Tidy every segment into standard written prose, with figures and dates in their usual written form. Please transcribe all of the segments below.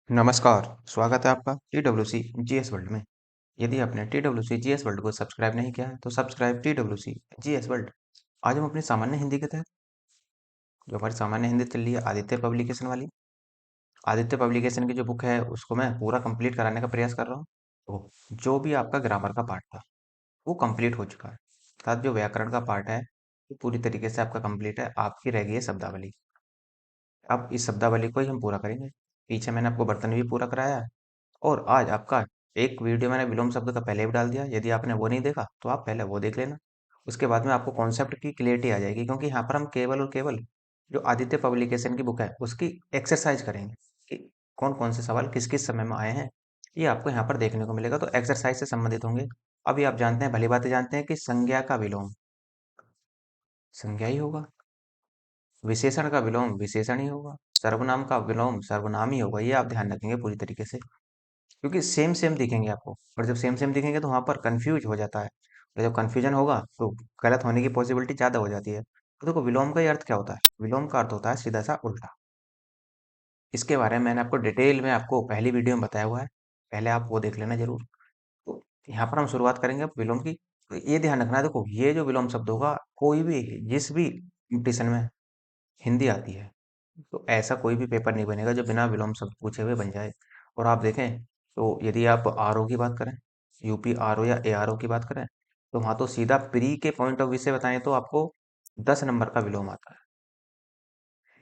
नमस्कार, स्वागत है आपका TWC जीएस वर्ल्ड में। यदि आपने TWC जीएस वर्ल्ड को सब्सक्राइब नहीं किया है, तो सब्सक्राइब TWC जीएस वर्ल्ड। आज हम अपनी सामान्य हिंदी के तहत जो हमारी सामान्य हिंदी चल रही है आदित्य पब्लिकेशन वाली, आदित्य पब्लिकेशन की जो बुक है उसको मैं पूरा कंप्लीट कराने का प्रयास कर रहा हूँ। तो जो भी आपका ग्रामर का पार्ट था वो कंप्लीट हो चुका है, अर्थात जो व्याकरण का पार्ट है वो पूरी तरीके से आपका कंप्लीट है। आपकी रह गई है शब्दावली। अब इस शब्दावली को ही हम पूरा करेंगे। पीछे मैंने आपको बर्तन भी पूरा कराया है। और आज आपका एक वीडियो मैंने विलोम शब्द का पहले भी डाल दिया। यदि आपने वो नहीं देखा तो आप पहले वो देख लेना। उसके बाद में आपको कॉन्सेप्ट की क्लियरिटी आ जाएगी, क्योंकि यहाँ पर हम केवल और केवल जो आदित्य पब्लिकेशन की बुक है उसकी एक्सरसाइज करेंगे कि कौन कौन से सवाल किस किस समय में आए हैं। ये आपको यहाँ पर देखने को मिलेगा, तो एक्सरसाइज से संबंधित होंगे। अभी आप जानते हैं, भली बात जानते हैं कि संज्ञा का विलोम संज्ञा ही होगा, विशेषण का विलोम विशेषण ही होगा, सर्वनाम का विलोम सर्वनाम ही होगा। ये आप ध्यान रखेंगे पूरी तरीके से, क्योंकि सेम सेम दिखेंगे आपको। और जब सेम सेम दिखेंगे तो वहां पर कंफ्यूज हो जाता है, और जब कंफ्यूजन होगा तो गलत होने की पॉसिबिलिटी ज्यादा हो जाती है। तो देखो, विलोम का ही अर्थ क्या होता है? विलोम का अर्थ होता है सीधा सा उल्टा। इसके बारे में मैंने आपको डिटेल में आपको पहली वीडियो में बताया हुआ है, पहले आप वो देख लेना जरूर। तो यहाँ पर हम शुरुआत करेंगे अब विलोम की। तो ये ध्यान रखना है, देखो ये जो विलोम शब्द होगा, कोई भी जिस भी कंपटीशन में हिंदी आती है, तो ऐसा कोई भी पेपर नहीं बनेगा जो बिना विलोम शब्द पूछे हुए बन जाए। और आप देखें तो यदि आप आरओ की बात करें, यूपी आरओ या एआरओ की बात करें, तो वहां तो सीधा प्री के पॉइंट ऑफ व्यू से बताएं तो आपको 10 नंबर का विलोम आता है।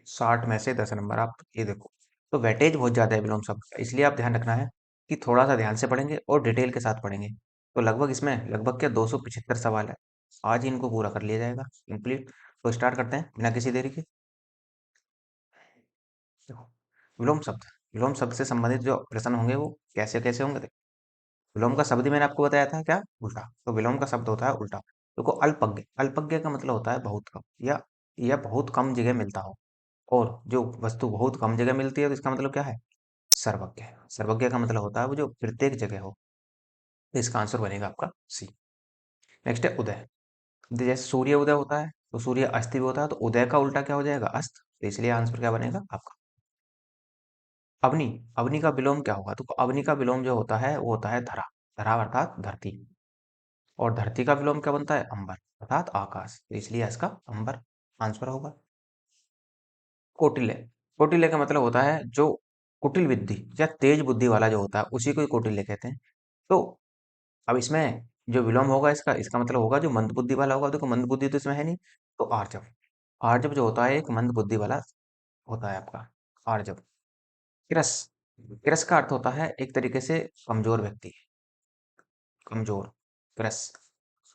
60 में से 10 नंबर, आप ये देखो। तो वेटेज बहुत ज्यादा है विलोम शब्द का, इसलिए आप ध्यान रखना है कि थोड़ा सा ध्यान से पढ़ेंगे और डिटेल के साथ पढ़ेंगे। तो लगभग इसमें लगभग क्या 275 सवाल है। आज ही इनको पूरा कर लिया जाएगा कंप्लीट। तो स्टार्ट करते हैं बिना किसी देरी के। देखो, विलोम शब्द, विलोम शब्द से संबंधित जो प्रश्न होंगे वो कैसे कैसे होंगे। देखो, विलोम का शब्द ही मैंने आपको बताया था क्या, उल्टा। तो विलोम का शब्द होता है उल्टा। देखो, अल्पज्ञ, अल्पज्ञ का मतलब होता है बहुत कम, या बहुत कम जगह मिलता हो। और जो वस्तु बहुत कम जगह मिलती है तो इसका मतलब क्या है? सर्वज्ञ। सर्वज्ञ का मतलब होता है वो जो प्रत्येक जगह हो। तो इसका आंसर बनेगा आपका सी। नेक्स्ट है उदय। जैसे सूर्य उदय होता है तो सूर्य अस्त भी होता है, तो उदय का उल्टा क्या हो जाएगा? अस्त। तो इसलिए आंसर क्या बनेगा आपका? अवनी। अवनी का विलोम क्या होगा? तो अवनी का विलोम जो होता है वो होता है धरा। धरा अर्थात धरती। और धरती का विलोम क्या बनता है? अंबर अर्थात आकाश। तो इसलिए इसका अंबर आंसर होगा। कौटिल्य। कौटिल्य का मतलब होता है जो कुटिल बुद्धि या तेज बुद्धि वाला जो होता है उसी को ही कौटिल्य कहते हैं। तो अब इसमें जो विलोम होगा इसका इसका मतलब होगा जो मंद बुद्धि वाला होगा। देखो, मंद बुद्धि तो इसमें है नहीं, तो आर्जव। आर्जव जो होता है एक मंद बुद्धि वाला होता है आपका आर्जव। किरस। किरस का अर्थ होता है एक तरीके से कमजोर व्यक्ति, कमजोर, किरस।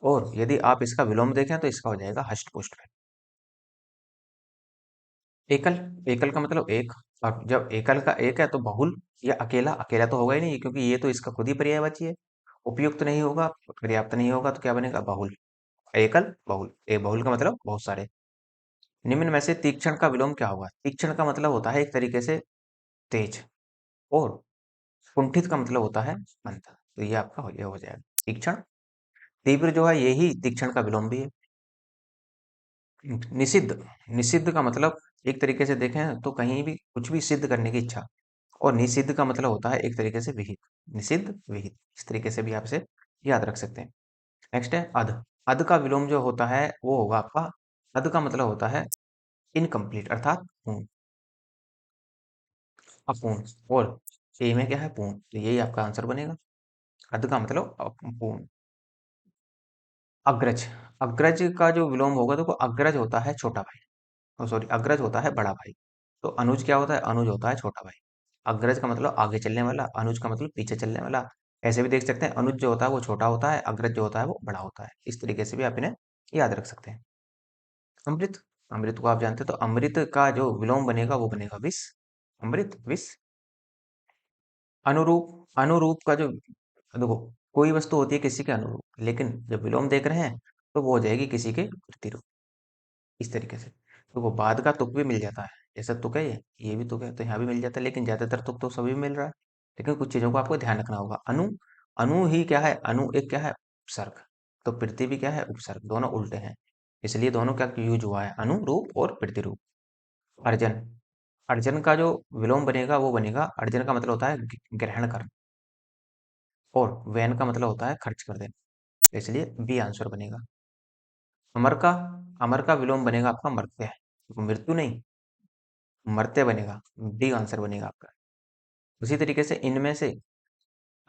और यदि आप इसका विलोम देखें तो इसका हो जाएगा हष्ट पुष्ट। एकल। एकल का मतलब एक। और जब एकल का एक है तो बहुल या अकेला। अकेला तो होगा ही नहीं, क्योंकि ये तो इसका खुद ही पर्यायवाची है। उपयुक्त नहीं होगा, पर्याप्त नहीं होगा, तो क्या बनेगा? बहुल। एकल बहुल, ए बहुल का मतलब बहुत सारे। निम्न में से तीक्ष्ण का विलोम क्या होगा? तीक्ष्ण का मतलब होता है एक तरीके से तेज। और कुंठित का मतलब होता है मंद। तो ये आपका ये हो जाएगा तीक्ष्ण। तीव्र जो है यही तीक्ष्ण का विलोम भी है। निषिद्ध। निषिद्ध का मतलब एक तरीके से देखें तो कहीं भी कुछ भी सिद्ध करने की इच्छा। और निषिद्ध का मतलब होता है एक तरीके से विहित। निषिद्ध विहित, इस तरीके से भी आप इसे याद रख सकते हैं। नेक्स्ट है अध। अध का विलोम जो होता है वो होगा आपका, अध का मतलब होता है इनकम्प्लीट अर्थात पूर्ण, अपूर्ण। और ए में क्या है? पूर्ण। तो यही आपका आंसर बनेगा। अध का मतलब पूर्ण। अग्रज। अग्रज का जो विलोम होगा, देखो अग्रज होता है छोटा भाई, सॉरी, अग्रज होता है बड़ा भाई। तो अनुज क्या होता है? अनुज होता है छोटा भाई। अग्रज का मतलब आगे चलने वाला, अनुज का मतलब पीछे चलने वाला। ऐसे भी देख सकते हैं, अनुज जो होता है वो छोटा होता है, अग्रज जो होता है वो बड़ा होता है। इस तरीके से भी आप इन्हें याद रख सकते हैं। अमृत। अमृत को आप जानते हैं, तो अमृत का जो विलोम बनेगा वो बनेगा विष। अमृत विष। अनुरूप। अनुरूप का जो, देखो, कोई वस्तु होती है किसी के अनुरूप, लेकिन जब विलोम देख रहे हैं तो वो हो जाएगी किसी के प्रतिरूप। इस तरीके से। तो वो बाद का तुक भी मिल जाता है। जैसा तुक है ये भी तुक है, तो यहाँ भी मिल जाता है, लेकिन ज्यादातर तुक तो सभी में मिल रहा है। लेकिन कुछ चीजों को आपको ध्यान रखना होगा। अनु। अनु ही क्या है? अनु एक क्या है? उपसर्ग। तो पृथ्वी भी क्या है? उपसर्ग। दोनों उल्टे हैं, इसलिए दोनों क्या यूज हुआ है? अनुरूप और प्रतिरूप। अर्जन। अर्जन का जो विलोम बनेगा वो बनेगा, अर्जन का मतलब होता है ग्रहण करना, और वैन का मतलब होता है खर्च कर देना, इसलिए बी आंसर बनेगा। अमर का, अमर का विलोम बनेगा आपका मर्त्य, मृत्यु नहीं, मर्त्य बनेगा, डी आंसर बनेगा आपका। उसी तरीके से इनमें से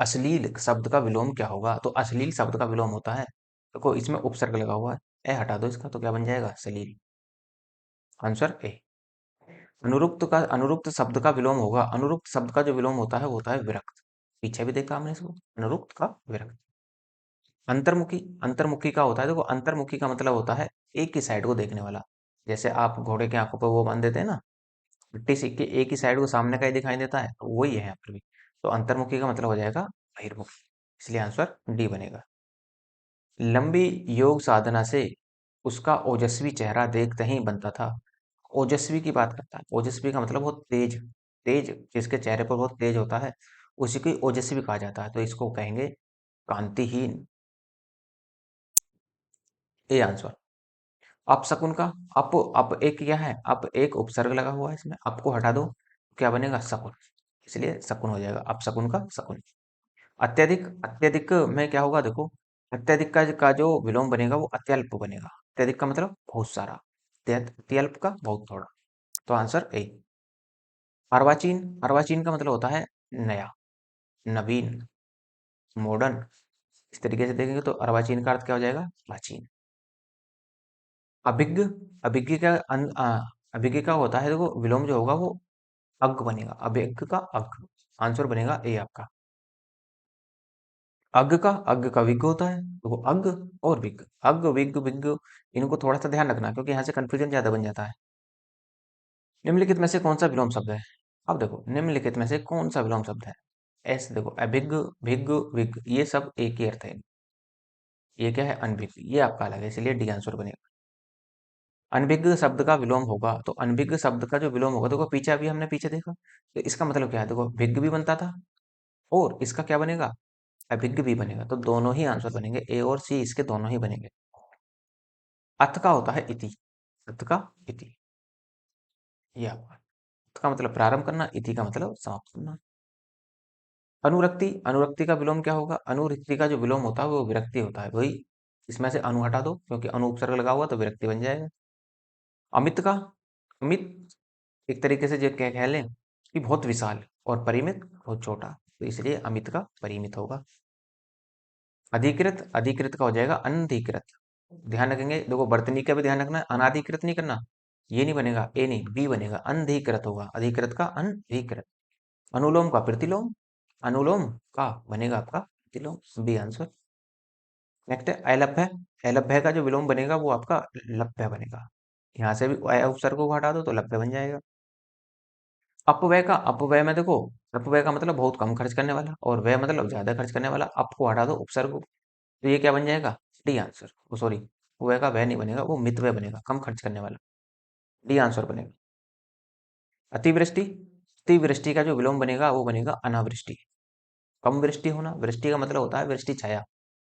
अश्लील शब्द का विलोम क्या होगा, तो अश्लील शब्द का विलोम होता है, देखो इसमें उपसर्ग लगा हुआ है, ए हटा दो इसका, तो क्या बन जाएगा, सलील, आंसर ए। अनुरुक्त का, अनुरुक्त शब्द का विलोम होगा, अनुरुक्त शब्द का जो विलोम होता है वो होता है विरक्त, पीछे भी देखा हमने इसको, अनुरुक्त का विरक्त। अंतर्मुखी, अंतर्मुखी का होता है, देखो अंतर्मुखी का मतलब होता है एक ही साइड को देखने वाला, जैसे आप घोड़े की आंखों पर वो बांध देते हैं ना, मिट्टी सीख के एक ही साइड को सामने का ही दिखाई देता है, तो वही है यहाँ पर भी। तो अंतर्मुखी का मतलब हो जाएगा बहिर्मुखी, इसलिए आंसर डी बनेगा। लंबी योग साधना से उसका ओजस्वी चेहरा देखते ही बनता था, ओजस्वी की बात करता है, ओजस्वी का मतलब बहुत तेज, तेज जिसके चेहरे पर बहुत तेज होता है उसी को ओजस्वी कहा जाता है, तो इसको कहेंगे कांतिहीन, ए आंसर। अपशकुन का, अप एक क्या है, अप एक उपसर्ग लगा हुआ है इसमें, अप को हटा दो क्या बनेगा, शकुन, इसलिए शकुन हो जाएगा, अपशकुन का शकुन। अत्यधिक, अत्यधिक में क्या होगा देखो, अत्यधिक का जो विलोम बनेगा वो अत्यल्प बनेगा, अत्यधिक का मतलब बहुत सारा, अत्यल्प का बहुत थोड़ा, तो आंसर ए। अर्वाचीन, अर्वाचीन का मतलब होता है नया, नवीन, मॉडर्न, इस तरीके से देखेंगे तो अर्वाचीन का अर्थ क्या हो जाएगा, प्राचीन। अभिज्ञ, अभिज्ञ का अभिज्ञ का होता है देखो विलोम जो होगा वो अग बनेगा, अभिज्ञ का अग, आंसर बनेगा ए आपका। अग का विग होता है, तो वो अग और विग, अग विग विग, इनको थोड़ा सा ध्यान रखना क्योंकि यहाँ से कंफ्यूजन ज्यादा बन जाता है। निम्नलिखित में से कौन सा विलोम शब्द है, अब देखो निम्नलिखित में से कौन सा विलोम शब्द है, ऐसे देखो अभिज्ञ, भिग, विग, ये सब एक ही अर्थ है, ये क्या है, अनभिज्ञ, ये आपका अलग है, इसलिए डी आंसर बनेगा। अनभिज्ञ शब्द का विलोम होगा, तो अनभिज्ञ शब्द का जो विलोम होगा, देखो पीछे अभी हमने पीछे देखा, तो इसका मतलब क्या है, देखो भिज्ञ भी बनता था और इसका क्या बनेगा, अभिज्ञ भी बनेगा, तो दोनों ही आंसर बनेंगे, ए और सी इसके दोनों ही बनेंगे। अथ का होता है इति, अथ का इति, ये आपका, अथ का मतलब प्रारंभ करना, इति का मतलब समाप्त करना। अनुरक्ति, अनुरक्ति का विलोम क्या होगा, अनुरक्ति का जो विलोम होता है वो विरक्ति होता है, वही इसमें से अनु हटा दो क्योंकि अनु उपसर्ग लगा हुआ तो विरक्ति बन जाएगा। अमित का, अमित एक तरीके से जो कह लें कि बहुत विशाल, और परिमित बहुत छोटा, तो इसलिए अमित का परिमित होगा। अधिकृत, अधिकृत का हो जाएगा अनधिकृत, ध्यान रखेंगे देखो वर्तनी का भी ध्यान रखना है, अनाधिकृत नहीं करना, ये नहीं बनेगा, ए नहीं बी बनेगा, अनधिकृत होगा, अधिकृत का अनधिकृत। अनुलोम का प्रतिलोम, अनुलोम का बनेगा आपका प्रतिलोम, बी आंसर। नेक्स्ट है अलभ्य, अलभ्य का जो विलोम बनेगा वो आपका लभ्य बनेगा, यहाँ से भी उपसर्ग को हटा दो तो लभ्य बन जाएगा। अपव्यय का, अपव्यय में देखो, अपव्यय का मतलब बहुत कम खर्च करने वाला, और व्यय मतलब ज्यादा खर्च करने वाला, अप को हटा दो उपसर्ग को, तो ये क्या बन जाएगा, डी आंसर, वो सॉरी व्यय का व्यय नहीं बनेगा, वो मितव्यय बनेगा, कम खर्च करने वाला, डी आंसर बनेगा। अतिवृष्टि, अतिवृष्टि का जो विलोम बनेगा वो बनेगा अनावृष्टि, कम वृष्टि होना, वृष्टि का मतलब होता है वृष्टि छाया,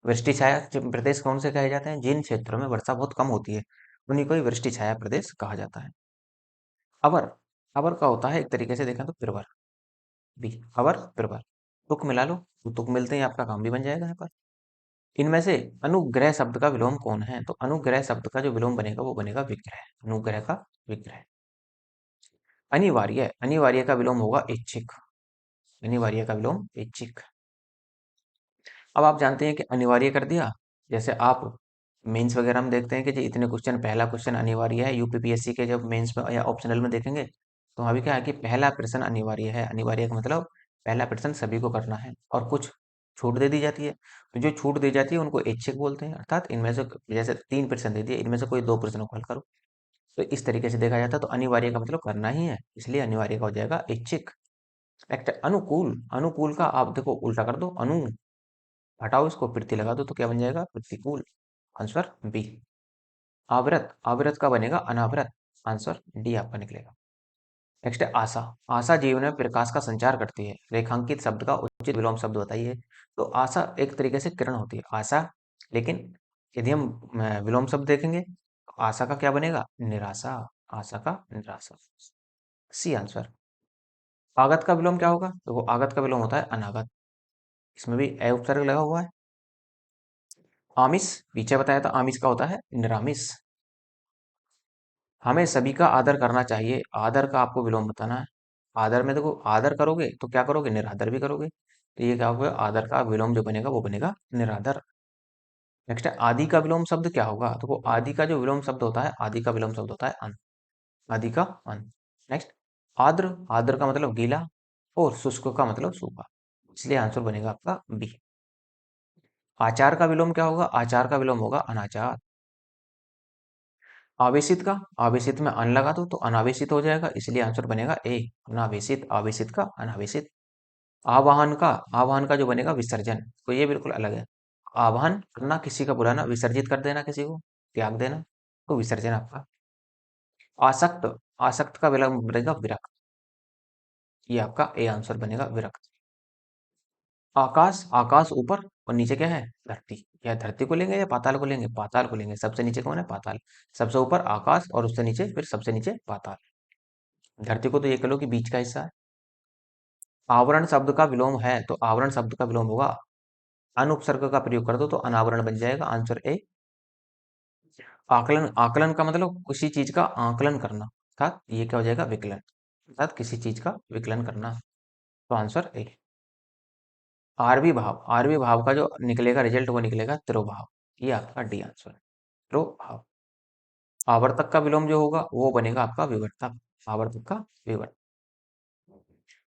वृष्टि छाया प्रदेश कौन से कहे जाते हैं, जिन क्षेत्रों में वर्षा बहुत कम होती है उन्हीं को ही वृष्टि छाया प्रदेश कहा जाता है। अवर, अवर का होता है एक तरीके से देखें तो प्रवर, बी अवर प्रवर, तुक मिला लो, तो तुक मिलते ही आपका काम भी बन जाएगा यहाँ पर। इनमें से अनुग्रह शब्द का विलोम कौन है, तो अनुग्रह शब्द का जो विलोम बनेगा वो बनेगा विग्रह, अनुग्रह का विग्रह। अनिवार्य, अनिवार्य का विलोम होगा ऐच्छिक, अनिवार्य का विलोम ऐच्छिक। अब आप जानते हैं कि अनिवार्य कर दिया, जैसे आप मेंस वगैरह में देखते हैं कि जी इतने क्वेश्चन, पहला क्वेश्चन अनिवार्य है, यूपीपीएससी के जब मेंस में या ऑप्शनल में देखेंगे तो वहाँ भी क्या है कि पहला प्रश्न अनिवार्य है, अनिवार्य का मतलब पहला प्रश्न सभी को करना है, और कुछ छूट दे दी जाती है, तो जो छूट दी जाती है उनको ऐच्छिक बोलते हैं, अर्थात इनमें से जैसे 3 प्रश्न दे दिए, इनमें से कोई 2 प्रश्नों को हल करो, तो इस तरीके से देखा जाता है, तो अनिवार्य का मतलब करना ही है, इसलिए अनिवार्य का हो जाएगा ऐच्छिक। नेक्स्ट अनुकूल, अनुकूल का आप देखो उल्टा कर दो, अनु हटाओ इसको, प्रति लगा दो तो क्या बन जाएगा, प्रतिकूल, आंसर बी। आवृत, आवृत का बनेगा अनावृत, आंसर डी आपका निकलेगा। नेक्स्ट है आशा, आशा जीवन में प्रकाश का संचार करती है, रेखांकित शब्द का उचित विलोम शब्द बताइए, तो आशा एक तरीके से किरण होती है, आशा, लेकिन यदि हम विलोम शब्द देखेंगे तो आशा का क्या बनेगा, निराशा, आशा का निराशा। C answer. आगत का विलोम क्या होगा? देखो आगत का विलोम होता है अनागत। इसमें भी ए उपसर्ग लगा हुआ है। आमिष, पीछे बताया था आमिष का होता है निरामिष। हमें सभी का आदर करना चाहिए, आदर का आपको विलोम बताना है। आदर में देखो आदर करोगे तो क्या करोगे? निरादर भी करोगे, तो ये क्या होगा? आदर का विलोम जो बनेगा वो बनेगा निरादर। नेक्स्ट है आदि का विलोम शब्द क्या होगा? देखो आदि का जो विलोम शब्द होता है, आदि का विलोम शब्द होता है अन। आदि का अन। नेक्स्ट आर्द्र, आर्द्र का मतलब गीला और शुष्क का मतलब सूखा, इसलिए आंसर बनेगा आपका बी। आचार का विलोम क्या होगा? आचार का विलोम होगा अनाचार। आवेशित का, आवेशित में अन लगा दो तो अनावेशित हो जाएगा, इसलिए आंसर बनेगा ए अनावेशित। आवेशित का अनावेशित। आवाहन का, आवाहन का जो बनेगा विसर्जन, तो ये बिल्कुल अलग है। आवाहन करना किसी का बुलाना, विसर्जित कर देना किसी को, त्याग देना, तो विसर्जन आपका। आसक्त, आसक्त का विलोम बनेगा विरक्त, ये आपका ए आंसर बनेगा विरक्त। आकाश, आकाश ऊपर और नीचे क्या है? धरती। या धरती को लेंगे या पाताल को लेंगे? पाताल को लेंगे। सबसे नीचे कौन है? पाताल। सबसे ऊपर आकाश और उससे नीचे फिर सबसे नीचे पाताल। धरती को तो ये कह लो कि बीच का हिस्सा है। आवरण शब्द का विलोम है, तो आवरण शब्द का विलोम होगा अन उपसर्ग का प्रयोग कर दो तो अनावरण बन जाएगा, आंसर ए। आकलन, आकलन का मतलब किसी चीज का आकलन करना, अर्थात ये क्या हो जाएगा? विकलन, अर्थात किसी चीज का विकलन करना, तो आंसर ए। आरवी भाव, आरवी भाव का जो निकलेगा रिजल्ट वो निकलेगा तिरोभाव, ये आपका डी आंसर है, तिरोभाव। आवर्तक का विलोम जो होगा वो बनेगा आपका विवर्तक, आवर्तक का विवर्तक।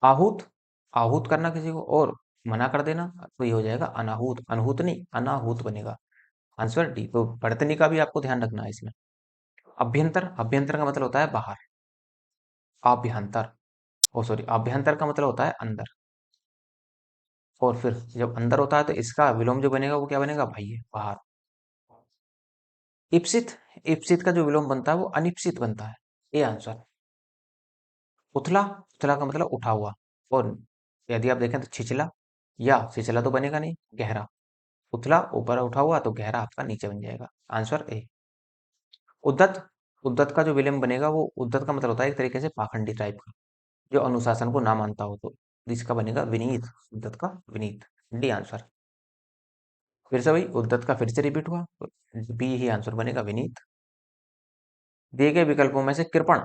आहूत, आहूत करना किसी को और मना कर देना, तो ये हो जाएगा अनाहूत, अनहूत नहीं अनाहूत बनेगा, आंसर डी। तो वर्तनी का भी आपको ध्यान रखना है इसमें। अभ्यंतर, अभ्यंतर का मतलब होता है बाहर, आभ्यंतर, ओ सॉरी अभ्यंतर का मतलब होता है अंदर, और फिर जब अंदर होता है तो इसका विलोम जो बनेगा वो क्या बनेगा? बाह्य, बाहर। इप्सित, इप्सित का जो विलोम बनता है वो अनिप्सित बनता है, ये आंसर। उथला, उथला का मतलब उठा हुआ, और यदि आप देखें तो छिछला, या छिछला तो बनेगा नहीं, गहरा। उथला ऊपर उठा हुआ तो गहरा आपका नीचे बन जाएगा, आंसर ए। उद्धत, उद्धत का जो विलोम बनेगा वो उद्धत का मतलब होता है एक तरीके से पाखंडी टाइप का, जो अनुशासन को ना मानता हो, तो इसका बनेगा विनीत, उद्धत का विनीत, डी आंसर। फिर से वही उद्धत का फिर से रिपीट हुआ, तो बी ही आंसर बनेगा विनीत। दिए गए विकल्पों में से कृपण,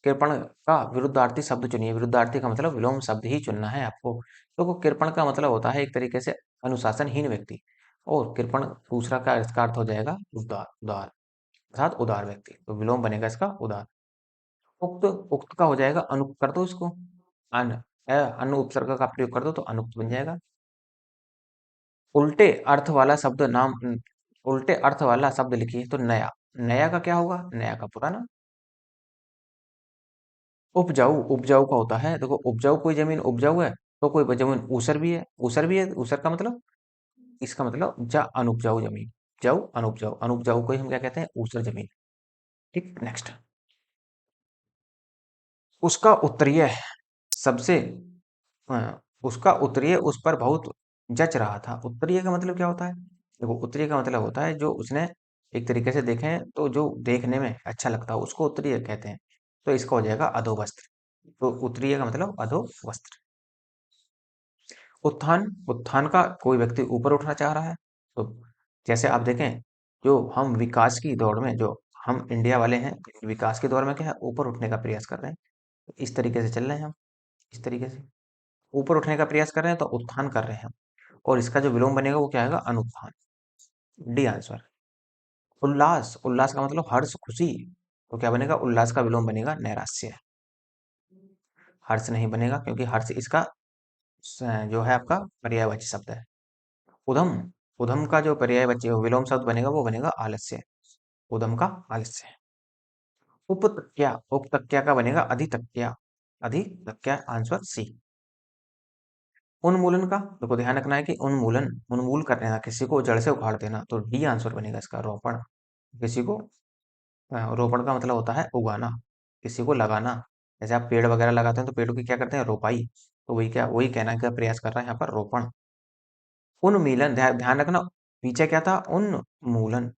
कृपण का विरुद्धार्थी शब्द चुनिए। विरुद्धार्थी का मतलब विलोम शब्द ही चुनना है आपको। तो कृपण का मतलब होता है एक तरीके से अनुशासनहीन व्यक्ति, और कृपण दूसरा का इसका अर्थ हो जाएगा उदार, उदार, अर्थात उदार व्यक्ति, तो विलोम बनेगा इसका उदार। उक्त, उक्त का हो जाएगा अनुक्त कर दो इसको, अन, अन उपसर्ग का प्रयोग कर दो तो अनुक्त बन जाएगा। उल्टे अर्थ वाला शब्द नाम, उल्टे अर्थ वाला शब्द लिखिए, तो नया, नया का क्या होगा? नया का पुराना। उपजाऊ, उपजाऊ का होता है देखो, उपजाऊ कोई जमीन उपजाऊ है, तो कोई जमीन ऊसर भी है, ऊसर भी है, ऊसर का मतलब, इसका मतलब जा अनुपजाऊ जमीन, उपजाऊ अनुपजाऊ, अनुपजाऊ को ही हम क्या कहते हैं? ऊसर जमीन। ठीक, नेक्स्ट। उसका उत्तरीय सबसे, उसका उत्तरीय उस पर बहुत जच रहा था। उत्तरीय का मतलब क्या होता है? देखो उत्तरीय का मतलब होता है जो उसने एक तरीके से देखें तो जो देखने में अच्छा लगता हो उसको उत्तरीय कहते हैं, तो इसका हो जाएगा अधोवस्त्र, तो उत्तरीय का मतलब अधोवस्त्र। उत्थान, उत्थान का कोई व्यक्ति ऊपर उठना चाह रहा है, तो जैसे आप देखें जो हम विकास की दौड़ में, जो हम इंडिया वाले हैं विकास की दौड़ में क्या है? ऊपर उठने का प्रयास कर रहे हैं, तो इस तरीके से चल रहे हैं हम, इस तरीके से ऊपर उठने का प्रयास कर रहे हैं, तो उत्थान कर रहे हैं हम, और इसका जो विलोम बनेगा वो क्या आएगा? अनुत्थान, डी आंसर। उल्लास, उल्लास का मतलब हर्ष खुशी, तो क्या बनेगा? उल्लास का विलोम बनेगा नैराश्य, हर्ष नहीं बनेगा क्योंकि हर्ष इसका जो है आपका पर्यायवाची शब्द है। उधम, उधम का जो पर्यायवाची विलोम शब्द बनेगा वो बनेगा आलस्य, उधम का आलस्य। उपतक्या, उपतक्या का बनेगा अधितक्या, अधितक्या, आंसर सी। उन्मूलन का देखो ध्यान रखना है कि उन्मूलन, उन्मूल कर देना किसी को, जड़ से उखाड़ देना, तो डी आंसर बनेगा इसका। रोपण, किसी को रोपण का मतलब होता है उगाना, किसी को लगाना, जैसे आप पेड़ वगैरह लगाते हैं तो पेड़ों की क्या करते हैं? रोपाई, तो वही क्या, वही कहना का प्रयास कर रहा है यहाँ पर, रोपण। उन्मूलन, ध्यान रखना, पीछे क्या था? उन्मूलन,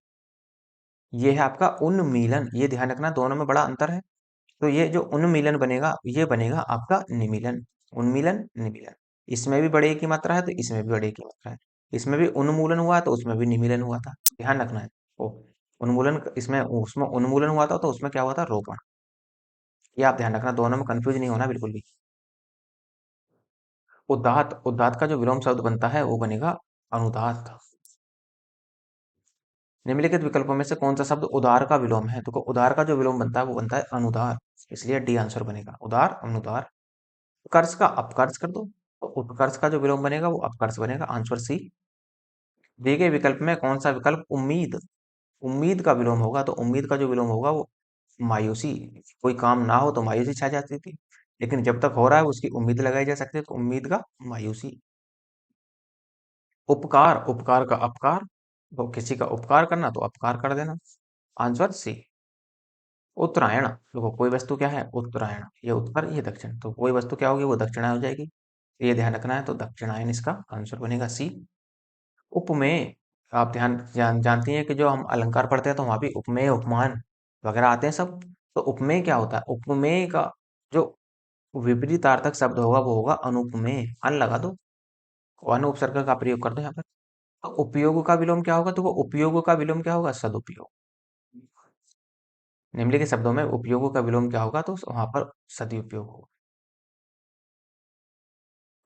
ये है आपका उन्मीलन, ये ध्यान रखना दोनों में बड़ा अंतर है। तो ये जो उन्मीलन बनेगा ये बनेगा आपका निमीलन। उन्मीलन निमीलन, इसमें भी बड़े की मात्रा है तो इसमें भी बड़े की मात्रा है। इसमें भी उन्मूलन हुआ तो उसमें भी निमीलन हुआ था, ध्यान रखना है। ओ, उन्मूलन इसमें उसमें उन्मूलन हुआ था तो उसमें क्या हुआ था, रोपण। ये आप ध्यान रखना, दोनों में कंफ्यूज नहीं होना बिल्कुल भी। उदात्त, उदात्त का जो विलोम शब्द बनता है वो बनेगा अनुदात्त। निम्नलिखित विकल्पों में से कौन सा शब्द उदार का विलोम है, तो उदार का जो विलोम बनता है वो बनता है अनुदार, इसलिए डी आंसर बनेगा, उदार अनुदार। कर्ष का अपकर्ष कर दो, तो उत्कर्ष का जो विलोम बनेगा वो अपकर्ष बनेगा, आंसर सी। दिए गए विकल्प में कौन सा विकल्प उम्मीद, उम्मीद का विलोम होगा, तो उम्मीद का जो विलोम होगा वो मायूसी। कोई काम ना हो तो मायूसी छा जाती थी, लेकिन जब तक हो रहा है उसकी उम्मीद लगाई जा सकती है, तो उम्मीद का मायूसी। उपकार, उपकार का अपकार, तो किसी का उपकार करना तो अपकार कर देना, आंसर सी। उत्तरायण, देखो कोई वस्तु क्या है, उत्तरायण, ये उत्तर ये दक्षिण, तो कोई वस्तु क्या होगी, वो दक्षिणायन हो जाएगी, तो ये ध्यान रखना है, तो दक्षिणायन इसका आंसर बनेगा सी। उपमेय, आप जानती हैं कि जो हम अलंकार पढ़ते हैं तो वहां भी उपमेय उपमान वगैरह आते हैं सब। तो उपमेय क्या होता है, उपमेय का जो विपरीतार्थक शब्द होगा वो होगा अनुपमेय, अन लगा दो, अन उपसर्ग का प्रयोग कर दो यहाँ पर। तो उपयोग का विलोम क्या होगा, तो वो उपयोग का विलोम क्या होगा, सदुपयोग। निम्नलिखित शब्दों में उपयोग का विलोम क्या होगा, तो वहां पर सदुपयोग होगा।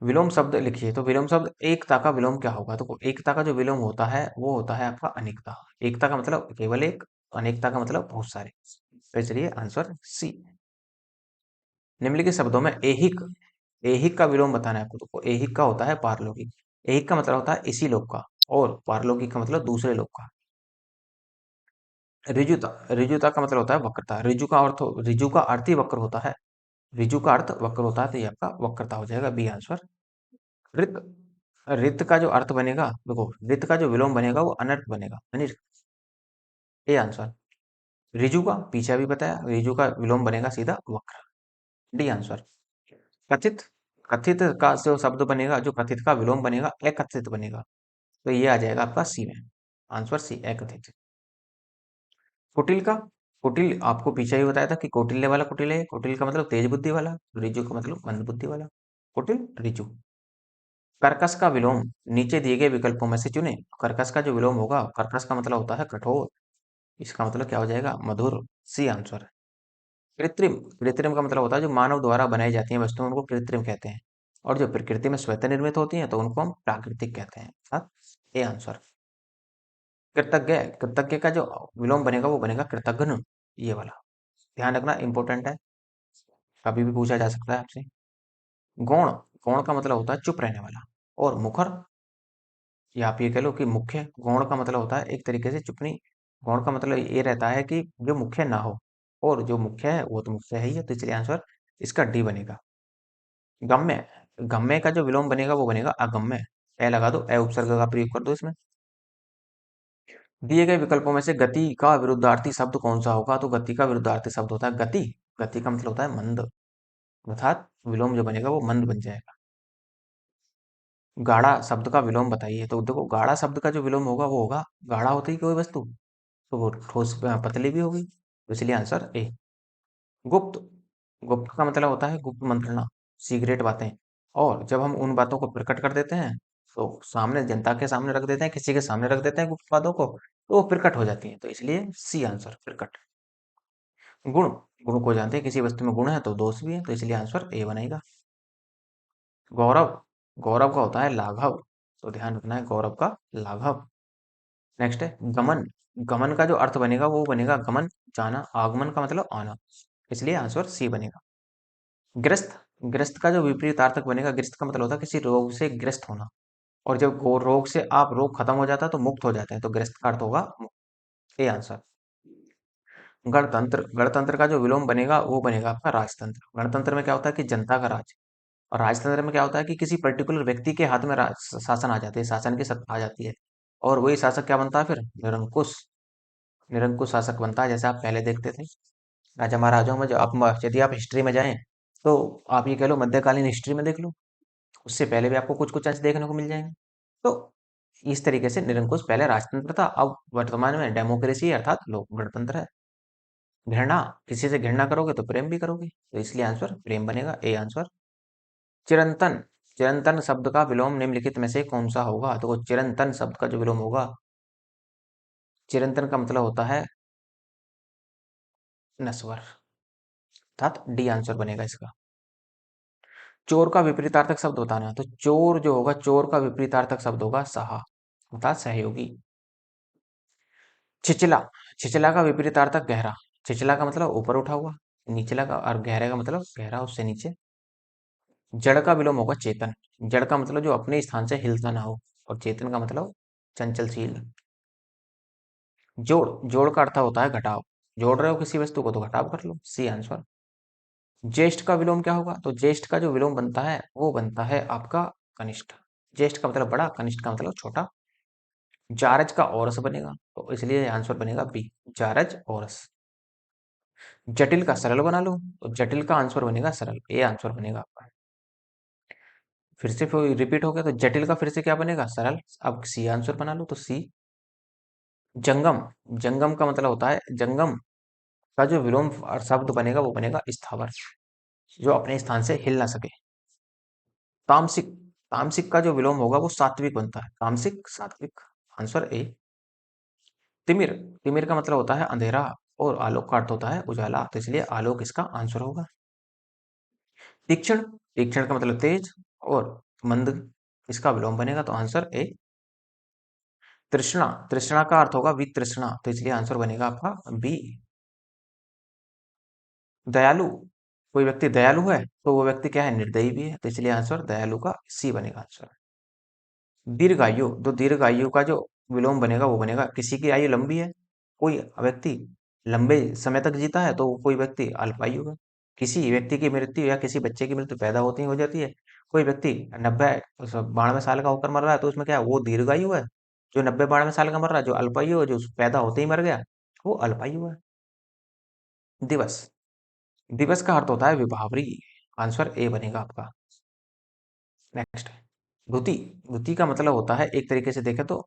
विलोम शब्द लिखिए, तो विलोम शब्द एकता का विलोम क्या होगा, तो एकता का जो विलोम होता है वो होता है आपका अनेकता। एकता का मतलब केवल एक, अनेकता का मतलब बहुत सारे, तो चलिए आंसर सी। निम्नलिखित शब्दों में ऐहिक, ऐहिक का विलोम बताना है आपको, तो ऐहिक का होता है पारलौकिक। ऐहिक का मतलब होता है इसी लोक का, और पारलौकिक का मतलब दूसरे लोक का। ऋजुता, ऋजुता का मतलब होता है वक्रता, ऋजु का अर्थ ही वक्र होता है, ऋजु का अर्थ वक्र होता है, तो ये आपका वक्रता हो जाएगा, बी आंसर। रित, रित का जो अर्थ बनेगा, देखो रित का जो विलोम बनेगा वो अनर्थ बनेगा, अनिर्थ, ए आंसर। ऋजु का पीछे अभी बताया, ऋजु का विलोम बनेगा सीधा वक्र, डी आंसर। कथित, कथित का जो शब्द बनेगा, जो कथित का विलोम बनेगा एकथित बनेगा, तो ये आ जाएगा आपका सी में, आंसर सी एकथित। कुटिल का, कुटिल आपको पीछे ही बताया था कि कौटिल्य वाला कुटिल है, कुटिल का मतलब तेज बुद्धि वाला, ऋजु का मतलब मंद बुद्धि वाला, कुटिल ऋजु। कर्कश का विलोम, नीचे दिए गए विकल्पों में से चुने। कर्कश का जो विलोम होगा, कर्कश का मतलब होता है कठोर, इसका मतलब क्या हो जाएगा, मधुर, सी आंसर है। कृत्रिम, कृत्रिम का मतलब होता है जो मानव द्वारा बनाई जाती हैं वस्तुएं उनको कृत्रिम कहते हैं, और जो प्रकृति में स्वतः निर्मित होती हैं तो उनको हम प्राकृतिक कहते हैं, हाँ, ए आंसर। कृतज्ञ, कृतज्ञ का जो विलोम बनेगा वो बनेगा कृतघ्न, ये वाला ध्यान रखना, इंपॉर्टेंट है, कभी भी पूछा जा सकता है आपसे। गौण, गौण का मतलब होता है चुप रहने वाला, और मुखर, या आप ये कह लो कि मुख्य। गौण का मतलब होता है एक तरीके से चुप नहीं, गौण का मतलब ये रहता है कि जो मुख्य ना हो, और जो मुख्य है वो तो मुख्य है ही है, तो इसलिए आंसर इसका डी बनेगा। गम्य, गम्य का जो विलोम बनेगा वो बनेगा अगम्य, ए लगा दो, ए उपसर्ग का प्रयोग कर दो इसमें। दिए गए विकल्पों में से गति का विरुद्धार्थी शब्द कौन सा होगा, तो गति का विरुद्धार्थी शब्द होता है गति, गति का मतलब होता है मंद, अर्थात विलोम जो बनेगा वो मंद बन जाएगा। गाढ़ा शब्द का विलोम बताइए, तो देखो गाढ़ा शब्द का जो विलोम होगा वो होगा, गाढ़ा होती है कोई वस्तु तो वो ठोस पतली भी होगी, तो इसलिए आंसर ए। गुप्त, गुप्त का मतलब होता है गुप्त मंत्रणा, सीक्रेट बातें, और जब हम उन बातों को प्रकट कर देते हैं तो सामने, जनता के सामने रख देते हैं, किसी के सामने रख देते हैं गुप्त बातों को, तो वो प्रकट हो जाती हैं, तो इसलिए सी आंसर प्रकट। गुण, गुण को जानते हैं, किसी वस्तु में गुण है तो दोष भी है, तो इसलिए आंसर ए बनेगा। गौरव, गौरव का होता है लाघव, तो ध्यान रखना है गौरव का लाघव। नेक्स्ट है गमन, गमन का जो अर्थ बनेगा वो बनेगा गमन, जाना, आगमन का मतलब आना, इसलिए आंसर सी बनेगा। ग्रस्त, ग्रस्त का जो विपरीतार्थक बनेगा, ग्रस्त का मतलब होता है किसी रोग से ग्रस्त होना, और जब रोग से आप रोग खत्म हो जाता है तो मुक्त हो जाते हैं, तो ग्रस्त का अर्थ होगा मुक्त, ए आंसर। गणतंत्र, गणतंत्र का जो विलोम बनेगा वो बनेगा आपका राजतंत्र। गणतंत्र में क्या होता है कि जनता का राज, और राजतंत्र में क्या होता है कि किसी पर्टिकुलर व्यक्ति के हाथ में शासन आ जाती है, शासन की सत्ता आ जाती है, और वही शासक क्या बनता है फिर, निरंकुश, निरंकुश शासक बनता है, जैसे आप पहले देखते थे राजा महाराजाओं में। जो आप यदि आप हिस्ट्री में जाएं तो आप ये कह लो मध्यकालीन हिस्ट्री में देख लो, उससे पहले भी आपको कुछ कुछ ऐसे देखने को मिल जाएंगे। तो इस तरीके से निरंकुश पहले राजतंत्र था, अब वर्तमान में डेमोक्रेसी अर्थात लोक गणतंत्र है। घृणा, किसी से घृणा करोगे तो प्रेम भी करोगे, तो इसलिए आंसर प्रेम बनेगा, ए आंसर। चिरंतन, चिरंतन शब्द का विलोम निम्नलिखित में से कौन सा होगा? तो चिरंतन शब्द का जो विलोम होगा, चिरंतन का मतलब होता है नश्वर, अर्थात डी आंसर बनेगा इसका। चोर का विपरीतार्थक शब्द बताना है, तो चोर जो होगा, चोर का विपरीतार्थक शब्द होगा सहा, अर्थात सहयोगी। छिचला, छिचला का विपरीतार्थक गहरा, छिचला का मतलब ऊपर उठा हुआ, निचला का, और गहरे का मतलब गहरा उससे नीचे। जड़ का विलोम होगा चेतन, जड़ का मतलब जो अपने स्थान से हिलता ना हो, और चेतन का मतलब चंचलशील। जोड़, जोड़ का अर्थ होता है घटाव, जोड़ रहे हो किसी वस्तु को तो घटाव कर लो, सी आंसर। ज्येष्ठ का विलोम क्या होगा? तो ज्येष्ठ का जो विलोम बनता है वो बनता है आपका कनिष्ठ, ज्येष्ठ का मतलब बड़ा, कनिष्ठ का मतलब छोटा। जारज का औरस बनेगा, तो इसलिए आंसर बनेगा बी, जारज औरस। जटिल का सरल बना लो, तो जटिल का आंसर बनेगा सरल, ए आंसर बनेगा आपका। फिर से रिपीट हो गया, तो जटिल का फिर से क्या बनेगा? सरल। अब सी आंसर बना लो, तो सी। जंगम, जंगम का मतलब होता है, जंगम का जो विलोम शब्द बनेगा वो बनेगा स्थावर, जो अपने स्थान से हिल ना सके। तामसिक, तामसिक का जो विलोम होगा वो सात्विक बनता है, तामसिक सात्विक, आंसर ए। तिमिर, तिमिर का मतलब होता है अंधेरा, और आलोक का अर्थ होता है उजाला, तो इसलिए आलोक इसका आंसर होगा। तीक्ष्ण, तीक्ष्ण का मतलब तेज, और मंद इसका विलोम बनेगा, तो आंसर ए। तृष्णा, तृष्णा का अर्थ होगा वितृष्णा, तो इसलिए आंसर बनेगा आपका बी। दयालु, कोई व्यक्ति दयालु है तो वो व्यक्ति क्या है? निर्दयी भी है, तो इसलिए आंसर दयालु का सी बनेगा आंसर। दीर्घायु, तो दीर्घायु का जो विलोम बनेगा वो बनेगा, किसी की आयु लंबी है, कोई व्यक्ति लंबे समय तक जीता है तो कोई व्यक्ति अल्पायु है। किसी व्यक्ति की मृत्यु या किसी बच्चे की मृत्यु पैदा होती ही हो जाती है, कोई व्यक्ति 90 92 साल का होकर मर रहा है तो उसमें क्या है? वो दीर्घायु है। जो 90 92 साल का मर रहा है, जो अल्पायु है, जो पैदा होते ही मर गया, वो अल्पायु है। दिवस, दिवस का अर्थ होता है विभावरी, आंसर ए बनेगा आपका। नेक्स्ट, द्युति, द्युति का मतलब होता है एक तरीके से देखें तो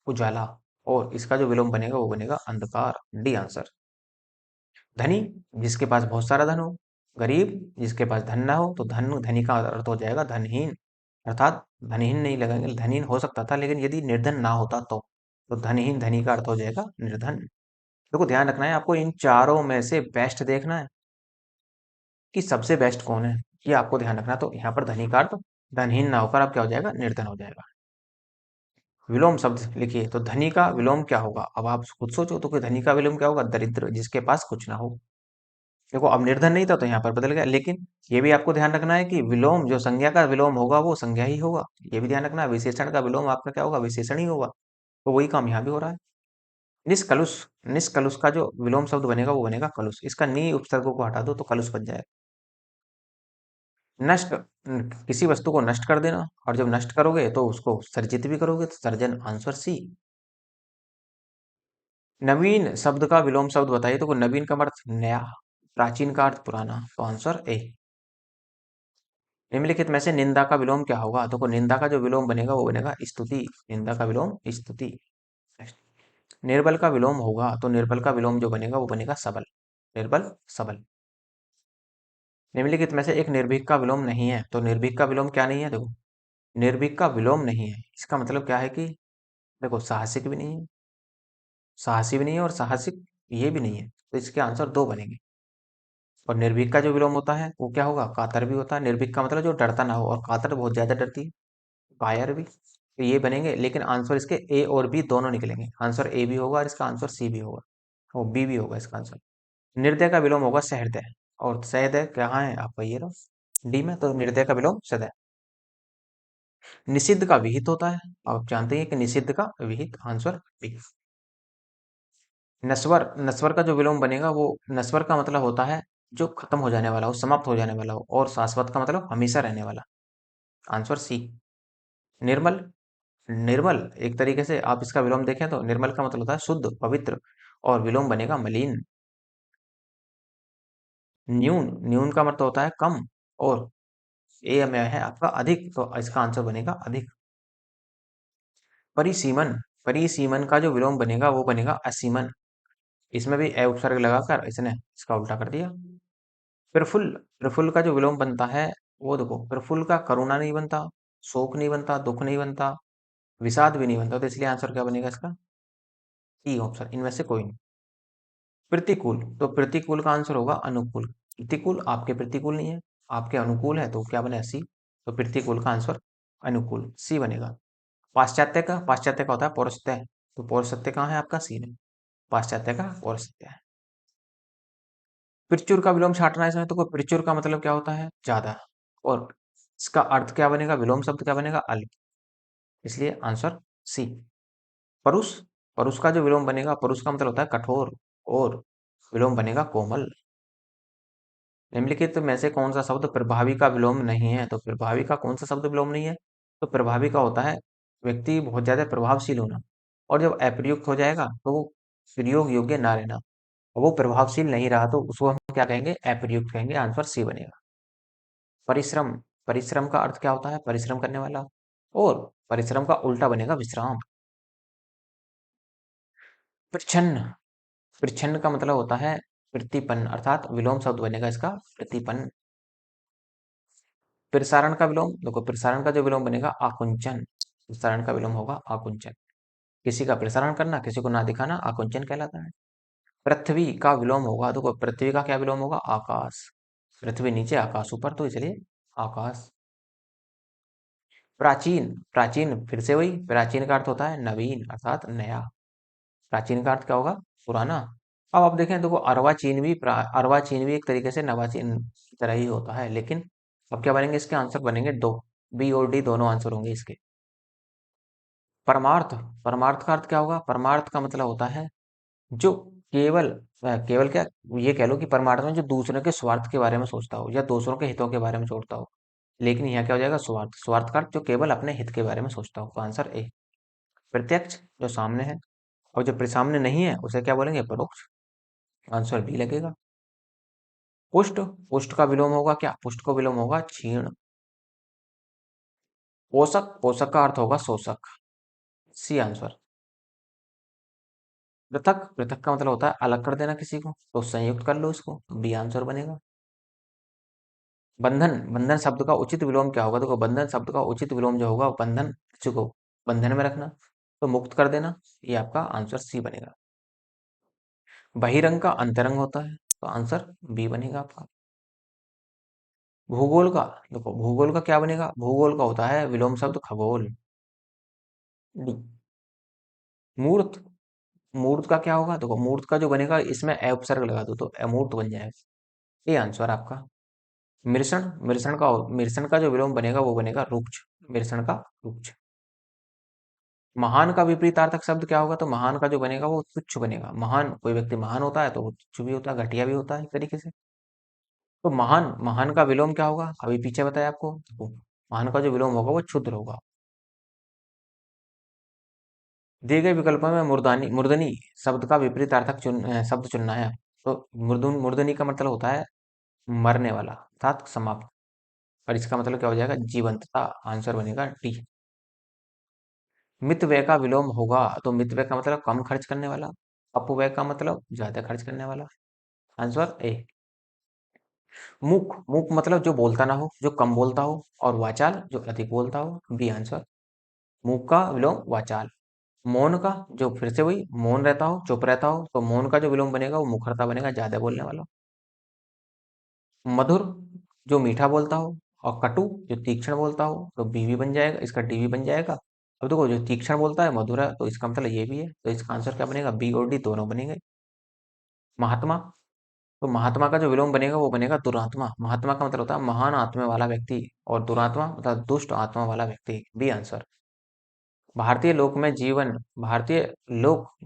उजाला, और इसका जो विलोम बनेगा वो बनेगा अंधकार, डी आंसर। धनी, जिसके पास बहुत सारा धन हो। गरीब, जिसके पास धन ना हो, तो धन, धनी का अर्थ हो जाएगा धनहीन, अर्थात धनहीन नहीं लगेंगे, धनहीन हो सकता था लेकिन यदि निर्धन ना होता तो धनहीन, धनी का अर्थ हो जाएगा निर्धन। देखो ध्यान रखना है आपको, इन चारों में से बेस्ट देखना है कि सबसे बेस्ट कौन है, ये आपको ध्यान रखना। तो यहाँ पर धनी का अर्थ धनहीन ना होकर अब क्या हो जाएगा? निर्धन हो जाएगा। विलोम शब्द लिखिए, तो धनी का विलोम क्या होगा? अब आप खुद सोचो, तो कोई धनी का विलोम क्या होगा? दरिद्र, जिसके पास कुछ ना हो। देखो अब निर्धन नहीं था तो यहाँ पर बदल गया, लेकिन ये भी आपको ध्यान रखना है कि विलोम, जो संज्ञा का विलोम होगा वो संज्ञा ही होगा, ये भी ध्यान रखना है। विशेषण का विलोम आपका क्या होगा? विशेषण ही होगा, तो वही काम यहाँ भी हो रहा है। निष्कलुष, निष्कलुष का जो विलोम शब्द बनेगा वो बनेगा कलुष, इसका नी उपसर्गों को हटा दो तो कलुष बन जाएगा। नष्ट, किसी वस्तु को नष्ट कर देना, और जब नष्ट करोगे तो उसको सर्जित भी करोगे, तो सर्जन, आंसर सी। नवीन शब्द का विलोम शब्द बताइए, तो नवीन का अर्थ नया, प्राचीन का अर्थ पुराना, तो आंसर ए। निम्नलिखित में से निंदा का विलोम क्या होगा? तो निंदा का जो विलोम बनेगा वो बनेगा स्तुति, निंदा का विलोम स्तुति। Next, निर्बल का विलोम होगा, तो निर्बल का विलोम जो बनेगा वो बनेगा सबल, निर्बल सबल। निम्नलिखित में से एक निर्भीक का विलोम नहीं है, तो निर्भीक का विलोम क्या नहीं है? देखो, निर्भीक का विलोम नहीं है, इसका मतलब क्या है कि देखो साहसिक भी नहीं है, साहसी भी नहीं है, और साहसिक ये भी नहीं है, तो इसके आंसर दो बनेंगे। और निर्भीक का जो विलोम होता है वो क्या होगा? कातर भी होता है। निर्भीक का मतलब जो डरता ना हो, और कातर बहुत ज्यादा डरती है, कायर भी, तो ये बनेंगे, लेकिन आंसर इसके ए और बी दोनों निकलेंगे, आंसर ए भी होगा और इसका आंसर सी भी होगा, और बी भी होगा इसका आंसर। निर्दय का विलोम होगा सहृदय, और सहृदय कहाँ है आपका? ये रहा डी में, तो निर्दय का विलोम सदय। निषिद्ध का विहित होता है, आप जानते हैं कि निषिद्ध का विहित, आंसर बी। नस्वर, नस्वर का जो विलोम बनेगा वो, नस्वर का मतलब होता है जो खत्म हो जाने वाला हो, समाप्त हो जाने वाला हो, और शाश्वत का मतलब हमेशा रहने वाला, आंसर सी। निर्मल, निर्मल एक तरीके से आप इसका विलोम देखें तो निर्मल का मतलब होता है शुद्ध, पवित्र, और विलोम बनेगा मलिन। न्यून, न्यून का मतलब होता है कम, और ए में है आपका अधिक, तो इसका आंसर बनेगा अधिक। परिसीमन, परिसीमन का जो विलोम बनेगा वो बनेगा असीमन, इसमें भी ए उपसर्ग लगाकर इसने इसका उल्टा कर दिया। प्रफुल्ल, प्रफुल्ल का जो विलोम बनता है वो देखो, प्रफुल्ल का करुणा नहीं बनता, शोक नहीं बनता, दुख नहीं बनता, विषाद भी नहीं बनता, तो इसलिए आंसर क्या बनेगा इसका? ई ऑप्शन, इनमें से कोई नहीं। प्रतिकूल, तो प्रतिकूल का आंसर होगा अनुकूल। प्रतिकूल आपके प्रतिकूल नहीं है, आपके अनुकूल है, तो क्या बने? सी। तो प्रतिकूल का आंसर अनुकूल, सी बनेगा। पाश्चात्य का होता है पौरस्त्य, तो पौरस्त्य कहाँ है आपका? सी में, पाश्चात्य का पौरस्त्य है। प्रचुर का विलोम छाटना है इसमें, तो प्रचुर का मतलब क्या होता है? ज्यादा, और इसका अर्थ क्या बनेगा? विलोम शब्द क्या बनेगा? अल्प, इसलिए आंसर सी। परुष, परुष का जो विलोम बनेगा, परुष का मतलब होता है कठोर, और विलोम बनेगा कोमल। निम्नलिखित में से कौन सा शब्द प्रभावी का विलोम नहीं है? तो प्रभावी का कौन सा शब्द विलोम नहीं है? तो प्रभावी का होता है व्यक्ति बहुत ज्यादा प्रभावशील होना, और जब अप्रयुक्त हो जाएगा तो वो प्रयोग योग्य ना रहना, और वो प्रभावशील नहीं रहा तो उसको हम क्या कहेंगे? अप्रयुक्त कहेंगे। आंसर सी बनेगा। परिश्रम, परिश्रम का अर्थ क्या होता है? परिश्रम करने वाला, और परिश्रम का उल्टा बनेगा विश्राम। प्रच्छन्न, प्रच्छन्न का मतलब होता है प्रतिपन्न, अर्थात विलोम शब्द बनेगा इसका प्रतिपन्न। प्रसारण का विलोम देखो, प्रसारण का जो विलोम बनेगा आकुंचन, प्रसारण का विलोम होगा आकुंचन। किसी का प्रसारण करना, किसी को ना दिखाना, आकुंचन कहलाता है। पृथ्वी का विलोम होगा, देखो पृथ्वी का क्या विलोम होगा? आकाश। पृथ्वी नीचे, आकाश ऊपर, तो इसलिए आकाश। प्राचीन, प्राचीन फिर से वही, प्राचीन का अर्थ होता है नवीन, अर्थात नया। प्राचीन का अर्थ क्या होगा? पुराना। अब आप देखें, देखो अर्वाचीन भी एक तरीके से नवाचीन की तरह ही होता है, लेकिन अब क्या बनेंगे? इसके आंसर बनेंगे दो, बी और डी दोनों आंसर होंगे इसके। परमार्थ, परमार्थ का अर्थ क्या होगा? परमार्थ का मतलब होता है जो केवल, केवल क्या, ये कह लो कि परमार्थ में जो दूसरे के स्वार्थ के बारे में सोचता हो, या दूसरों के हितों के बारे में सोचता हो। लेकिन यहाँ क्या हो जाएगा? स्वार्थ, स्वार्थ का अर्थ जो केवल अपने हित के बारे में सोचता हो, तो आंसर ए। प्रत्यक्ष, जो सामने है, और जो सामने नहीं है उसे क्या बोलेंगे? परोक्ष, आंसर बी लगेगा। पुष्ट, पुष्ट का विलोम होगा क्या? पुष्ट का विलोम होगा क्षीण। पोषक, पोषक का अर्थ होगा शोषक, सी आंसर। पृथक, पृथक का मतलब होता है अलग कर देना किसी को, तो संयुक्त कर लो इसको, बी आंसर बनेगा। बंधन, बंधन शब्द का उचित विलोम क्या होगा? देखो बंधन शब्द का उचित विलोम जो होगा, बंधन, किसी को बंधन में रखना, तो मुक्त कर देना, ये आपका आंसर सी बनेगा। बहिरंग का अंतरंग होता है, तो आंसर बी बनेगा आपका। भूगोल का, देखो भूगोल का क्या बनेगा? भूगोल का होता है विलोम शब्द खगोल, डी। मूर्त, मूर्त का क्या होगा? देखो मूर्त का जो बनेगा, इसमें ए उपसर्ग लगा दो तो अमूर्त बन जाएगा, ये आंसर आपका। मिर्षण, मिर्षण का जो विलोम बनेगा वो बनेगा रुक्ष, मिर्षण का रुक्ष। महान का विपरीतार्थक शब्द क्या होगा? तो महान का जो बनेगा वो तुच्छ बनेगा। महान, कोई व्यक्ति महान होता है तो वो तुच्छ भी होता है, घटिया भी होता है एक तरीके से। तो महान, महान का विलोम क्या होगा? अभी पीछे बताया आपको, तो महान का जो विलोम होगा वो क्षुद्र होगा। दिए गए विकल्पों में मूर्धनी, मूर्धनी शब्द का विपरीतार्थक शब्द चुनना है। तो मूर्धनी का मतलब होता है मरने वाला, अर्थात समाप्त, और इसका मतलब क्या हो जाएगा? जीवंतता, आंसर बनेगा डी। मितव्यय का विलोम होगा, तो मितव्यय का मतलब कम खर्च करने वाला, अपव्यय का मतलब ज्यादा खर्च करने वाला, आंसर ए। मूक, मूक मतलब जो बोलता ना हो, जो कम बोलता हो, और वाचाल जो अधिक बोलता हो, बी आंसर। मूक का विलोम वाचाल। मौन का, जो फिर से वही मौन रहता हो, चुप रहता हो, तो मौन का जो विलोम बनेगा वो मुखरता बनेगा, ज्यादा बोलने वाला। मधुर, जो मीठा बोलता हो, और कटु, जो तीक्ष्ण बोलता हो, तो बी भी बन जाएगा, इसका डी भी बन जाएगा। अब देखो जो तीक्ष्ण बोलता है मधुर है, तो इसका मतलब ये भी है, तो इसका आंसर क्या बनेगा? बी और डी दोनों बनेंगे। महात्मा, तो महात्मा का जो विलोम बनेगा वो बनेगा दुरात्मा। महात्मा का मतलब होता है महान आत्मा वाला व्यक्ति, और दुरात्मा मतलब दुष्ट आत्मा वाला व्यक्ति, बी आंसर। भारतीय लोक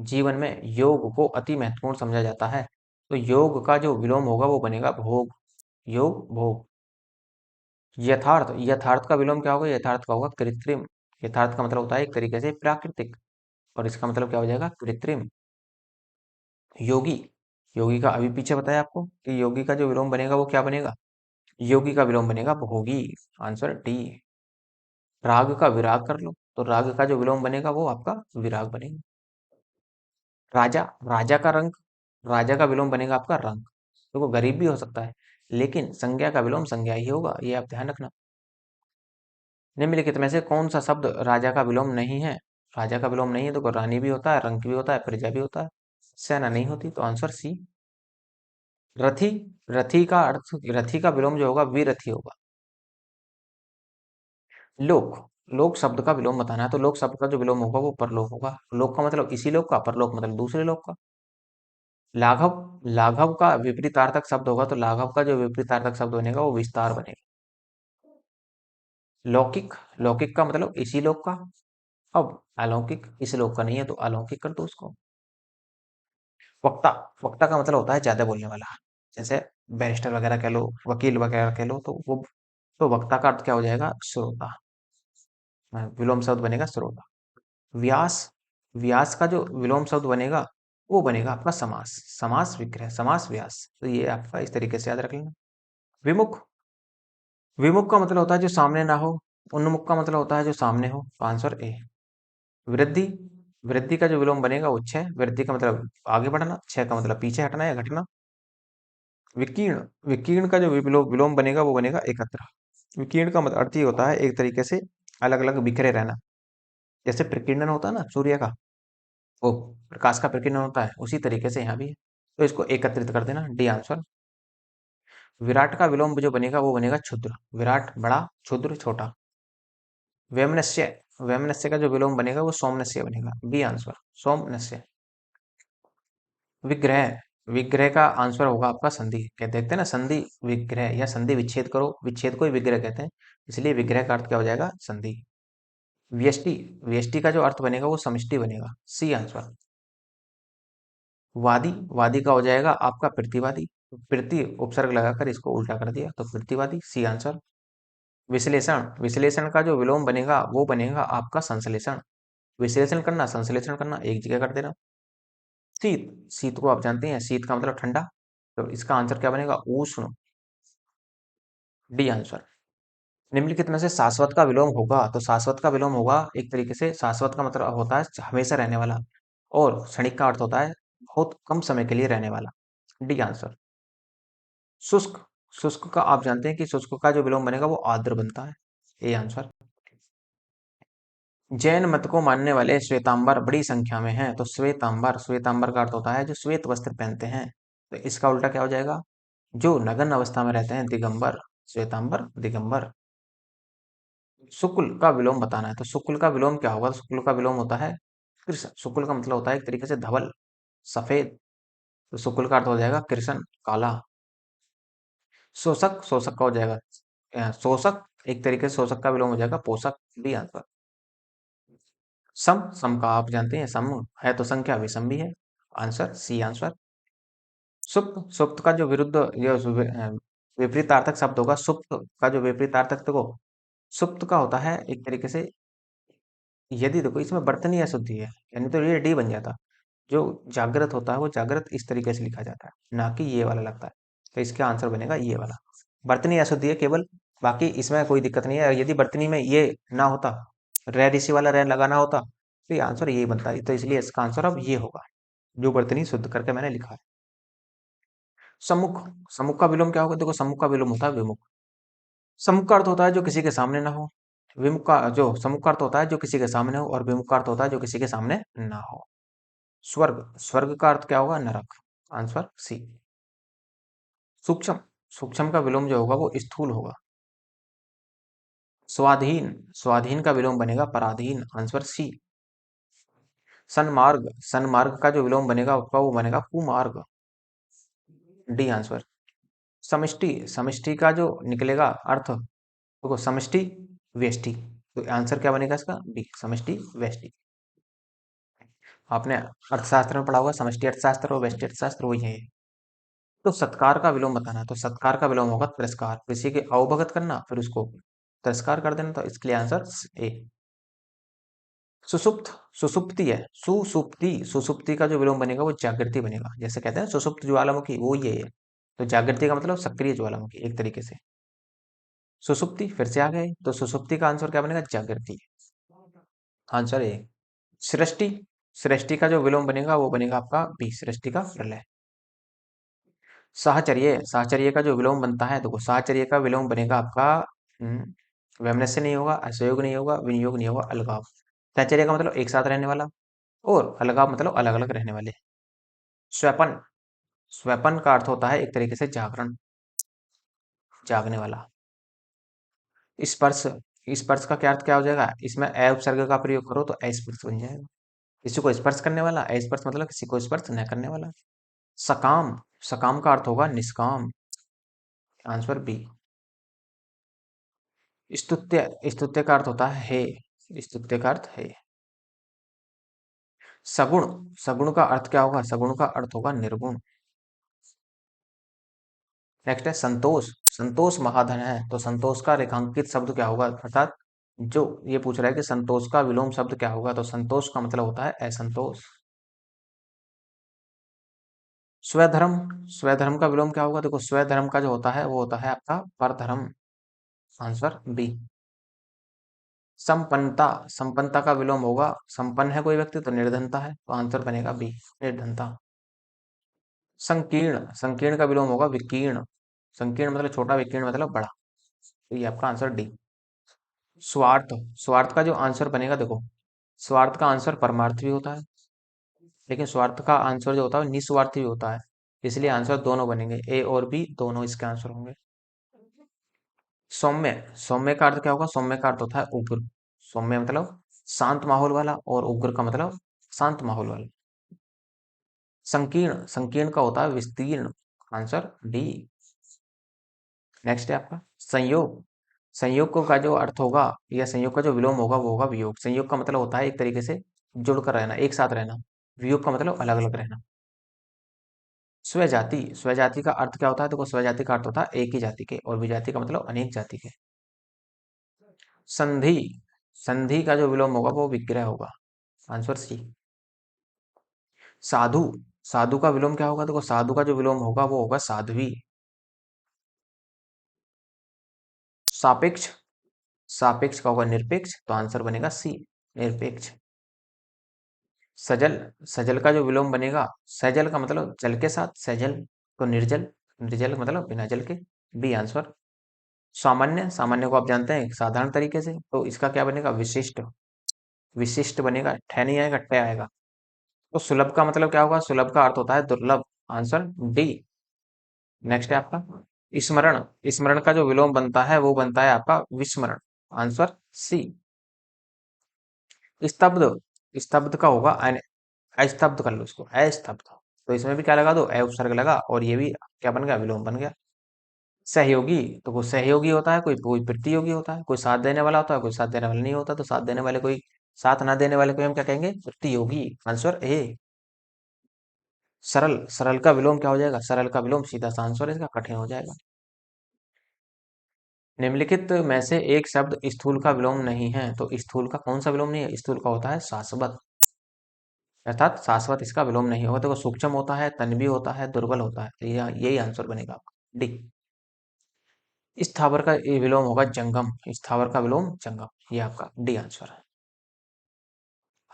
जीवन में योग को अति महत्वपूर्ण समझा जाता है, तो योग का जो विलोम होगा वो बनेगा भोग, योग भोग। यथार्थ, यथार्थ का विलोम क्या होगा? यथार्थ का होगा कृत्रिम। यथार्थ का मतलब होता है एक तरीके से प्राकृतिक, और इसका मतलब क्या हो जाएगा? कृत्रिम। योगी, योगी का अभी पीछे बताया आपको कि योगी का जो विलोम बनेगा वो क्या बनेगा? योगी का विलोम बनेगा भोगी, आंसर डी। राग का विराग कर लो, तो राग का जो विलोम बनेगा वो आपका विराग बनेगा। राजा, राजा का रंग, राजा का विलोम बनेगा आपका रंग। देखो गरीब भी हो सकता है, लेकिन संज्ञा का विलोम संज्ञा ही होगा, ये आप ध्यान रखना। निम्नलिखित में से कौन सा शब्द राजा का विलोम नहीं है? राजा का विलोम नहीं है, तो रानी भी होता है, रंक भी होता है, प्रजा भी होता है, सेना नहीं होती, तो आंसर सी। रथी, रथी का अर्थ, रथी का विलोम जो होगा विरथी होगा। लोक, लोक शब्द का विलोम बताना है, तो लोक शब्द का जो विलोम होगा वो परलोक होगा। लोक का मतलब इसी लोक का, परलोक मतलब दूसरे लोक का। लाघव, लाघव का विपरीतार्थक शब्द होगा, तो लाघव का जो विपरीतार्थक शब्द बनेगा वो विस्तार बनेगा। लौकिक, लौकिक का मतलब इसी लोक का। अब अलौकिक इस लोक का नहीं है, तो अलौकिक कर दो उसको। वक्ता, वक्ता का मतलब होता है ज्यादा बोलने वाला। जैसे बैरिस्टर वगैरह कह लो, वकील वगैरह कह लो, तो वो, तो वक्ता का अर्थ क्या हो जाएगा? श्रोता। विलोम शब्द बनेगा श्रोता। व्यास, व्यास का जो विलोम शब्द बनेगा वो बनेगा आपका समास। समास विग्रह, समास व्यास, तो ये आपका इस तरीके से याद रख लेना। विमुख, विमुख का मतलब होता है जो सामने ना हो। उन्मुख का मतलब होता है जो सामने हो, तो आंसर ए। वृद्धि, वृद्धि का जो विलोम बनेगा वो क्षय। वृद्धि का मतलब आगे बढ़ना, क्षय का मतलब पीछे हटना या घटना। विकीर्ण, विकीर्ण का जो विलोम विलोम बनेगा वो बनेगा एकत्र। विकीर्ण का मतलब अर्थ ये होता है एक तरीके से अलग अलग बिखरे रहना। जैसे प्रकीर्णन होता है ना सूर्य का, वो प्रकाश का प्रकीर्णन होता है, उसी तरीके से यहाँ भी है। तो इसको एकत्रित कर देना, डी आंसर। विराट का विलोम जो बनेगा वो बनेगा क्षुद्र। विराट बड़ा, क्षुद्र छोटा। वैमनस्य, वैमनस्य का जो विलोम बनेगा वो सोमनस्य बनेगा, बी आंसर, सोमनस्य। विग्रह, विग्रह का आंसर होगा आपका संधि। क्या देखते हैं ना, संधि विग्रह या संधि विच्छेद करो, विच्छेद को ही विग्रह कहते हैं, इसलिए विग्रह का अर्थ क्या हो जाएगा? संधि। व्यष्टि, व्यष्टि का जो अर्थ बनेगा वो समष्टि बनेगा, सी आंसर। वादी, वादी का हो जाएगा आपका प्रतिवादी। प्रति उपसर्ग लगाकर इसको उल्टा कर दिया, तो प्रतिवादी, सी आंसर। विश्लेषण, विश्लेषण का जो विलोम बनेगा वो बनेगा आपका संश्लेषण। विश्लेषण करना, संश्लेषण करना एक जगह कर देना। शीत, शीत को आप जानते हैं, शीत का मतलब ठंडा, तो इसका आंसर क्या बनेगा? उष्ण, डी आंसर। निम्नलिखित में से शाश्वत का विलोम होगा, तो शाश्वत का विलोम होगा एक तरीके से, शाश्वत का मतलब होता है हमेशा रहने वाला, और क्षणिक का अर्थ होता है बहुत कम समय के लिए रहने वाला, डी आंसर। शुष्क, शुष्क का आप जानते हैं कि शुष्क का जो विलोम बनेगा वो आर्द्र बनता है, ए आंसर। जैन मत को मानने वाले श्वेतांबर बड़ी संख्या में हैं, तो श्वेतांबर, श्वेतांबर का अर्थ होता है जो श्वेत वस्त्र पहनते हैं, तो इसका उल्टा क्या हो जाएगा? जो नग्न अवस्था में रहते हैं, दिगंबर। श्वेतांबर, दिगंबर। शुक्ल का विलोम बताना है, तो शुक्ल का विलोम क्या होगा? तो शुक्ल का विलोम होता है कृष्ण। शुक्ल का मतलब होता है एक तरीके से धवल, सफेद, तो शुक्ल का अर्थ हो जाएगा कृष्ण, काला। शोषक, शोषक का हो जाएगा शोषक, एक तरीके से शोषक का विलोम हो जाएगा पोषक, बी आंसर। सम, सम का आप जानते हैं सम है तो संख्या विषम भी है, आंसर सी आंसर। सुप्त, सुप्त का जो विरुद्ध विपरीतार्थक शब्द होगा, सुप्त का जो विपरीतार्थक देखो, सुप्त का होता है एक तरीके से, यदि देखो इसमें बर्तनी अशुद्धि है, यानी तो ये डी बन जाता। जो जागृत होता है वो जागृत इस तरीके से लिखा जाता है, ना कि ये वाला लगता है, तो इसका आंसर बनेगा ये वाला। बर्तनी अशुद्धि है केवल, बाकी इसमें कोई दिक्कत नहीं है। यदि बर्तनी में ये ना होता, रे ऋषि वाला रे लगाना होता, तो ये आंसर यही बनता है, तो इसलिए इसका आंसर अब ये होगा, जो बर्तनी शुद्ध करके मैंने लिखा है। सम्मुख, सम्मुख का विलोम क्या होगा? देखो सम्मुख का विलोम होता है विमुख। सम्मुख का अर्थ होता है जो किसी के सामने ना हो। विमुख का जो सम्मुख का अर्थ होता है जो किसी के सामने हो, और विमुख का अर्थ होता है जो किसी के सामने ना हो। स्वर्ग, स्वर्ग का अर्थ क्या होगा? नरक, आंसर सी। सूक्ष्म, सूक्ष्म का विलोम जो होगा वो स्थूल होगा। स्वाधीन, स्वाधीन का विलोम बनेगा पराधीन, आंसर सी। सन्मार्ग, सन्मार्ग का जो विलोम बनेगा उसका वो बनेगा कुमार्ग, डी आंसर। समष्टि, समष्टि का जो निकलेगा अर्थ, देखो समष्टि व्यष्टि, तो आंसर क्या बनेगा इसका? बी, समष्टि व्यष्टि। आपने अर्थशास्त्र में पढ़ा होगा, समष्टि अर्थशास्त्र और व्यष्टि अर्थशास्त्र वही है। तो सत्कार का विलोम बताना है, तो सत्कार का विलोम होगा तिरस्कार, किसी के अवभगत करना फिर उसको तिरस्कार कर देना, तो इसके लिए आंसर ए। सुसुप्त, सुसुप्ति है, सुसुप्ति, सुसुप्ति का जो विलोम बनेगा वो जागृति बनेगा, जैसे कहते हैं सुसुप्त ज्वालामुखी, वो ये है। तो जागृति का मतलब सक्रिय ज्वालामुखी एक तरीके से। सुसुप्ति फिर से आ गए, तो सुसुप्ति का आंसर क्या बनेगा? जागृति, आंसर ए। सृष्टि, सृष्टि का जो विलोम बनेगा वो बनेगा आपका बी, सृष्टि का प्रलय। साहचर्य, साहचर्य का जो विलोम बनता है, देखो साहचर्य का विलोम बनेगा आपका वैमनस्य नहीं होगा, असहयोग नहीं होगा, विनियोग नहीं होगा, अलगाव। साहचर्य का मतलब एक साथ रहने वाला, और अलगाव मतलब अलग अलग रहने वाले। स्वैपन, स्वैपन का अर्थ होता है एक तरीके से जागरण, जागने वाला। स्पर्श, स्पर्श का क्या अर्थ क्या हो जाएगा, इसमें अ उपसर्ग का प्रयोग करो तो अस्पर्श बन जाएगा। किसी को स्पर्श करने वाला, अस्पर्श मतलब किसी को स्पर्श न करने वाला। सकाम, सकाम का अर्थ होगा निष्काम, आंसर बी। स्तुत्य, स्तुत्य का अर्थ होता है स्तुत्य का अर्थ है। सगुण, सगुण का अर्थ क्या होगा, सगुण का अर्थ होगा निर्गुण। नेक्स्ट है संतोष, संतोष महाधन है, तो संतोष का रेखांकित शब्द क्या होगा, अर्थात जो ये पूछ रहा है कि संतोष का विलोम शब्द क्या होगा, तो संतोष का मतलब होता है असंतोष। स्वधर्म, स्वधर्म का विलोम क्या होगा, देखो स्वधर्म का जो होता है वो होता है आपका परधर्म, आंसर बी। संपन्नता, संपन्नता का विलोम होगा, संपन्न है कोई व्यक्ति तो निर्धनता है, तो आंसर बनेगा बी, निर्धनता। संकीर्ण, संकीर्ण का विलोम होगा विकीर्ण, संकीर्ण मतलब छोटा, विकीर्ण मतलब बड़ा, तो ये आपका आंसर डी। स्वार्थ, स्वार्थ का जो आंसर बनेगा, देखो स्वार्थ का आंसर परमार्थ भी होता है, लेकिन स्वार्थ का आंसर जो होता है निस्वार्थी भी होता है, इसलिए आंसर दोनों बनेंगे, ए और बी दोनों इसके आंसर होंगे। सौम्य, सौम्य का अर्थ क्या होगा, सौम्य का अर्थ होता है उग्र, सौम्य मतलब शांत माहौल वाला, और उग्र का मतलब शांत माहौल वाला। संकीर्ण, संकीर्ण का होता है विस्तीर्ण, आंसर डी। नेक्स्ट है आपका संयोग, संयोग का जो अर्थ होगा या संयोग का जो विलोम होगा वो होगा वियोग। संयोग का मतलब होता है एक तरीके से जुड़कर रहना, एक साथ रहना। वियोग का मतलब अलग अलग रहना। स्वजाति, स्वजाति का अर्थ क्या होता है, देखो स्वजाति का अर्थ होता है एक ही जाति के, और विजाति का मतलब अनेक जाति के। संधि, संधि का जो विलोम होगा वो विग्रह होगा, आंसर सी। साधु, साधु का विलोम क्या होगा, देखो साधु का जो विलोम होगा वो होगा साध्वी। सापेक्ष, सापेक्ष का होगा निरपेक्ष, तो आंसर बनेगा सी, निरपेक्ष। सजल, सजल का जो विलोम बनेगा, सजल का मतलब जल के साथ, सजल तो निर्जल, निर्जल मतलब बिना जल के, बी आंसर। सामान्य, सामान्य को आप जानते हैं साधारण तरीके से, तो इसका क्या बनेगा विशिष्ट, विशिष्ट बनेगा, ठह नहीं आएगा, ट आएगा। तो सुलभ का मतलब क्या होगा, सुलभ का अर्थ होता है दुर्लभ, आंसर डी। नेक्स्ट है आपका स्मरण, स्मरण का जो विलोम बनता है वो बनता है आपका विस्मरण, आंसर सी। स्तब्ध, स्तब्ध का होगा अस्तब्ध कर लो इसको, अस्तब्ध, तो इसमें भी क्या लगा दो अ उपसर्ग लगा, और ये भी क्या बन गया, विलोम बन गया। सहयोगी, तो कोई सहयोगी होता है, कोई कोई प्रतियोगी होता है, कोई साथ देने वाला होता है, कोई साथ देने वाला नहीं होता, तो साथ देने वाले कोई, साथ ना देने वाले को हम क्या कहेंगे, प्रतियोगी, आंसर ए। सरल, सरल का विलोम क्या हो जाएगा, सरल का विलोम सीधा सा आंसर है इसका, कठिन हो जाएगा। निम्नलिखित में से एक शब्द स्थूल का विलोम नहीं है, तो स्थूल का कौन सा विलोम नहीं है, स्थूल का होता है शाश्वत, अर्थात शाश्वत इसका विलोम नहीं होगा, देखो सूक्ष्म होता है, तन्वी होता है, दुर्बल होता है, तो यही आंसर बनेगा आपका डी। स्थावर का ये विलोम होगा जंगम, स्थावर का विलोम जंगम, ये आपका डी आंसर है।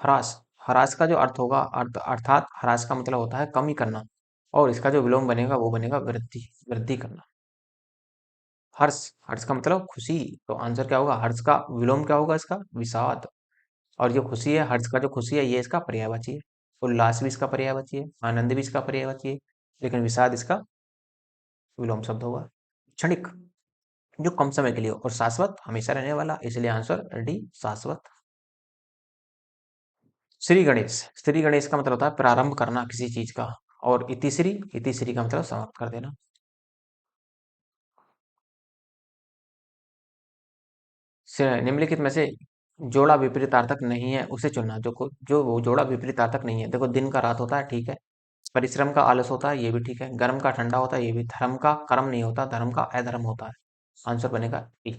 ह्रास, ह्रास का जो अर्थ होगा, अर्थात ह्रास का मतलब होता है कमी करना, और इसका जो विलोम बनेगा वो बनेगा वृद्धि, वृद्धि करना। हर्ष, हर्ष का मतलब खुशी, तो आंसर क्या होगा, हर्ष का विलोम क्या होगा इसका, विषाद, और जो खुशी है, हर्ष का जो खुशी है ये इसका पर्यायवाची है। उल्लास भी इसका पर्यायवाची है, आनंद भी इसका पर्यायवाची है, लेकिन विषाद इसका विलोम शब्द होगा। क्षणिक, जो कम समय के लिए हो, और शाश्वत हमेशा रहने वाला, इसलिए आंसर डी शाश्वत। श्री गणेश, श्री गणेश का मतलब होता है प्रारंभ करना किसी चीज का, और इतिश्री, इतिश्री का मतलब समाप्त कर देना। निम्नलिखित में से जोड़ा विपरीतार्थक नहीं है उसे चुनना, जो वो जोड़ा विपरीतार्थक नहीं है, देखो दिन का रात होता है, ठीक है, परिश्रम का आलस होता है, ये भी ठीक है, गर्म का ठंडा होता है, ये भी, धर्म का कर्म नहीं होता, धर्म का अधर्म होता है, आंसर बनेगा डी।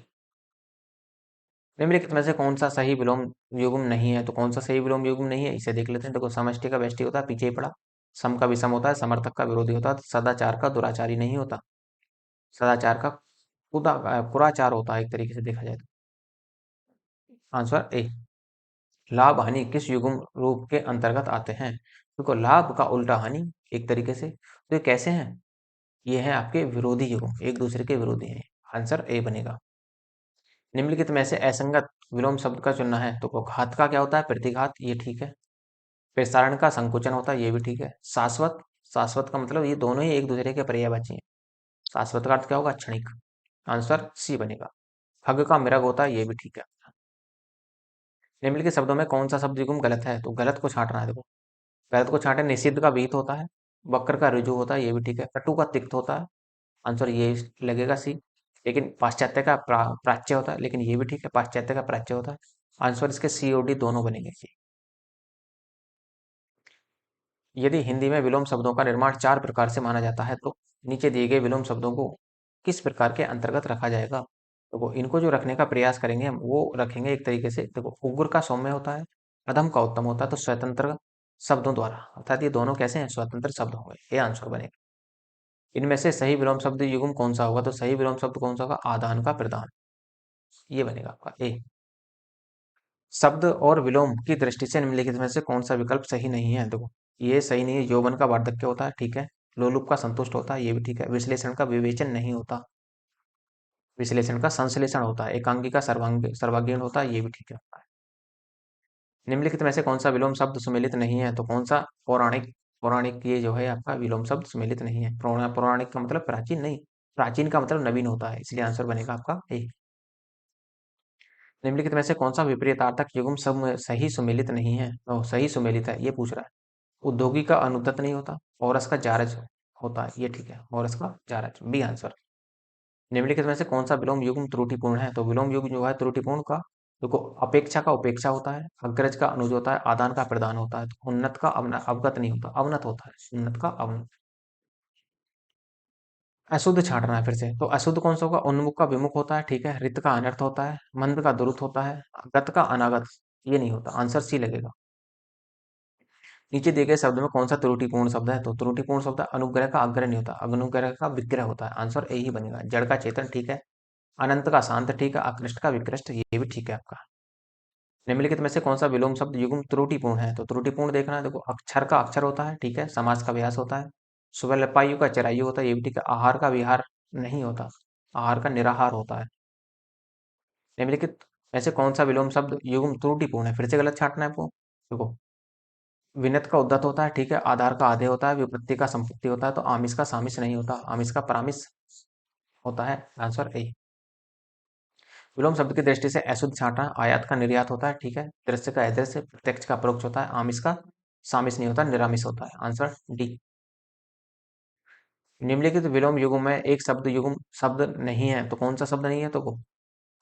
निम्नलिखित में से कौन सा सही विलोम युग्म नहीं है, तो कौन सा सही विलोम युग्म नहीं है इसे देख लेते हैं, देखो समष्टि का व्यष्टि होता है, पीछे ही पड़ा। सम का विषम होता है, समर्थक का विरोधी होता है, सदाचार का दुराचारी नहीं होता, सदाचार का कुराचार होता है एक तरीके से देखा जाए तो, आंसर ए। लाभ हानि किस युग्म रूप के अंतर्गत आते हैं, देखो लाभ का उल्टा हानि, एक तरीके से, तो ये कैसे हैं, ये हैं आपके विरोधी युग्म, एक दूसरे के विरोधी हैं। आंसर ए बनेगा। निम्नलिखित में से असंगत विलोम शब्द का चुनना है, तो घात का क्या होता है? प्रतिघात, ये ठीक है। प्रसारण का संकुचन होता है, ये भी ठीक है। शाश्वत, शाश्वत का मतलब ये दोनों ही एक दूसरे के पर्यायवाची हैं। शाश्वत का अर्थ क्या होगा? क्षणिक। आंसर सी बनेगा। खग का मृग होता है, ये भी ठीक है। निम्नलिखित शब्दों में कौन सा शब्द युग्म गलत है? तो गलत को छांटना है, देखो। गलत को छांटे, निषिद्ध का वीत होता है, वक्र का ऋजु होता है, ये भी ठीक है। कटु का तिक्त होता है, आंसर ये लगेगा सी। लेकिन पाश्चात्य का प्राच्य होता है, लेकिन ये भी ठीक है, पाश्चात्य का प्राच्य होता है। आंसर इसके सी और डी दोनों बनेंगे। यदि हिंदी में विलोम शब्दों का निर्माण चार प्रकार से माना जाता है, तो नीचे दिए गए विलोम शब्दों को किस प्रकार के अंतर्गत रखा जाएगा? तो वो इनको जो रखने का प्रयास करेंगे हम, वो रखेंगे एक तरीके से। देखो, उग्र का सौम्य होता है, अधम का उत्तम होता है, तो स्वतंत्र शब्दों द्वारा, अर्थात ये दोनों कैसे हैं? स्वतंत्र शब्द होंगे, ये आंसर बनेगा। इनमें से सही विलोम शब्द युग्म कौन सा होगा? तो सही विलोम शब्द कौन सा होगा? आदान का प्रदान, ये बनेगा आपका ए। शब्द और विलोम की दृष्टि से निम्नलिखित में से कौन सा विकल्प सही नहीं है? देखो, ये सही नहीं है। यौवन का वार्धक्य होता है, ठीक है। लोलुप का संतुष्ट होता है, ये भी ठीक है। विश्लेषण का विवेचन नहीं होता, विश्लेषण का संश्लेषण होता है। एकांगी का सर्वांगीण होता है, ये भी ठीक है। निम्नलिखित में से कौन सा विलोम शब्द सुमेलित नहीं है? तो कौन सा? पौराणिक, पौराणिक ये जो है आपका विलोम शब्द सुमेलित नहीं है। पौराणिक का मतलब प्राचीन नहीं, प्राचीन का मतलब नवीन होता है, इसलिए आंसर बनेगा आपका ए। निम्नलिखित में से कौन सा विपरीतार्थक युग्म सब सही सुमेलित नहीं है? तो सही सुमेलित है, ये पूछ रहा है। उद्योगी का अनुद्यत नहीं होता, औरस का जारज होता है, ये ठीक है। औरस का जारज, बी आंसर। निम्नलिखित में से कौन सा विलोम युग्म त्रुटिपूर्ण है? तो विलोम युग्म जो है त्रुटिपूर्ण का, देखो, अपेक्षा का उपेक्षा होता है, अग्रज का अनुज होता है, आदान का प्रदान होता है, तो उन्नत का अवगत नहीं होता, अवनत होता है, उन्नत का अवनत। अशुद्ध छांटना है फिर से, तो अशुद्ध कौन सा होगा? उन्मुख का विमुख होता है, ठीक है। रित का अनर्थ होता है, मंद का दुरुत होता है, गत का अनागत, ये नहीं होता, आंसर सी लगेगा। नीचे दिए गए शब्द में कौन सा त्रुटिपूर्ण शब्द है? तो त्रुटिपूर्ण शब्द अनुग्रह का आग्रह नहीं होता, अनुग्रह का विग्रह होता है, आंसर ए ही बनेगा। जड़ का चेतन, ठीक है। अनंत का शांत, ठीक है। अकृष्ट का विकृष्ट, ये भी ठीक है आपका। निम्नलिखित में से कौन सा विलोम शब्द युग्म त्रुटिपूर्ण है? तो त्रुटिपूर्ण देखना है, देखो, अक्षर का अक्षर होता है, ठीक है। समास का व्यास होता है, सुबह का चरायु होता है, ये भी ठीक है। आहार का विहार नहीं होता, आहार का निराहार होता है। निम्नलिखित में से कौन सा विलोम शब्द युग्म त्रुटिपूर्ण है? फिर से गलत छांटना है आपको। देखो, विनत का उद्धत होता है, ठीक है। आधार का आधे होता है, विपत्ति का संपत्ति होता है, तो आमिष का सामिस नहीं होता, आमिष का परामिस होता है, आंसर ए। विलोम शब्द की दृष्टि से अशुद्ध छांटना, आयात का निर्यात होता है, ठीक है। दृश्य का अदृश्य, प्रत्यक्ष का परोक्ष होता है, आमिष का सामिस नहीं होता, निरामिष होता है, आंसर डी। निम्नलिखित विलोम युग्म में एक शब्द युग्म शब्द नहीं है, तो कौन सा शब्द नहीं है? तो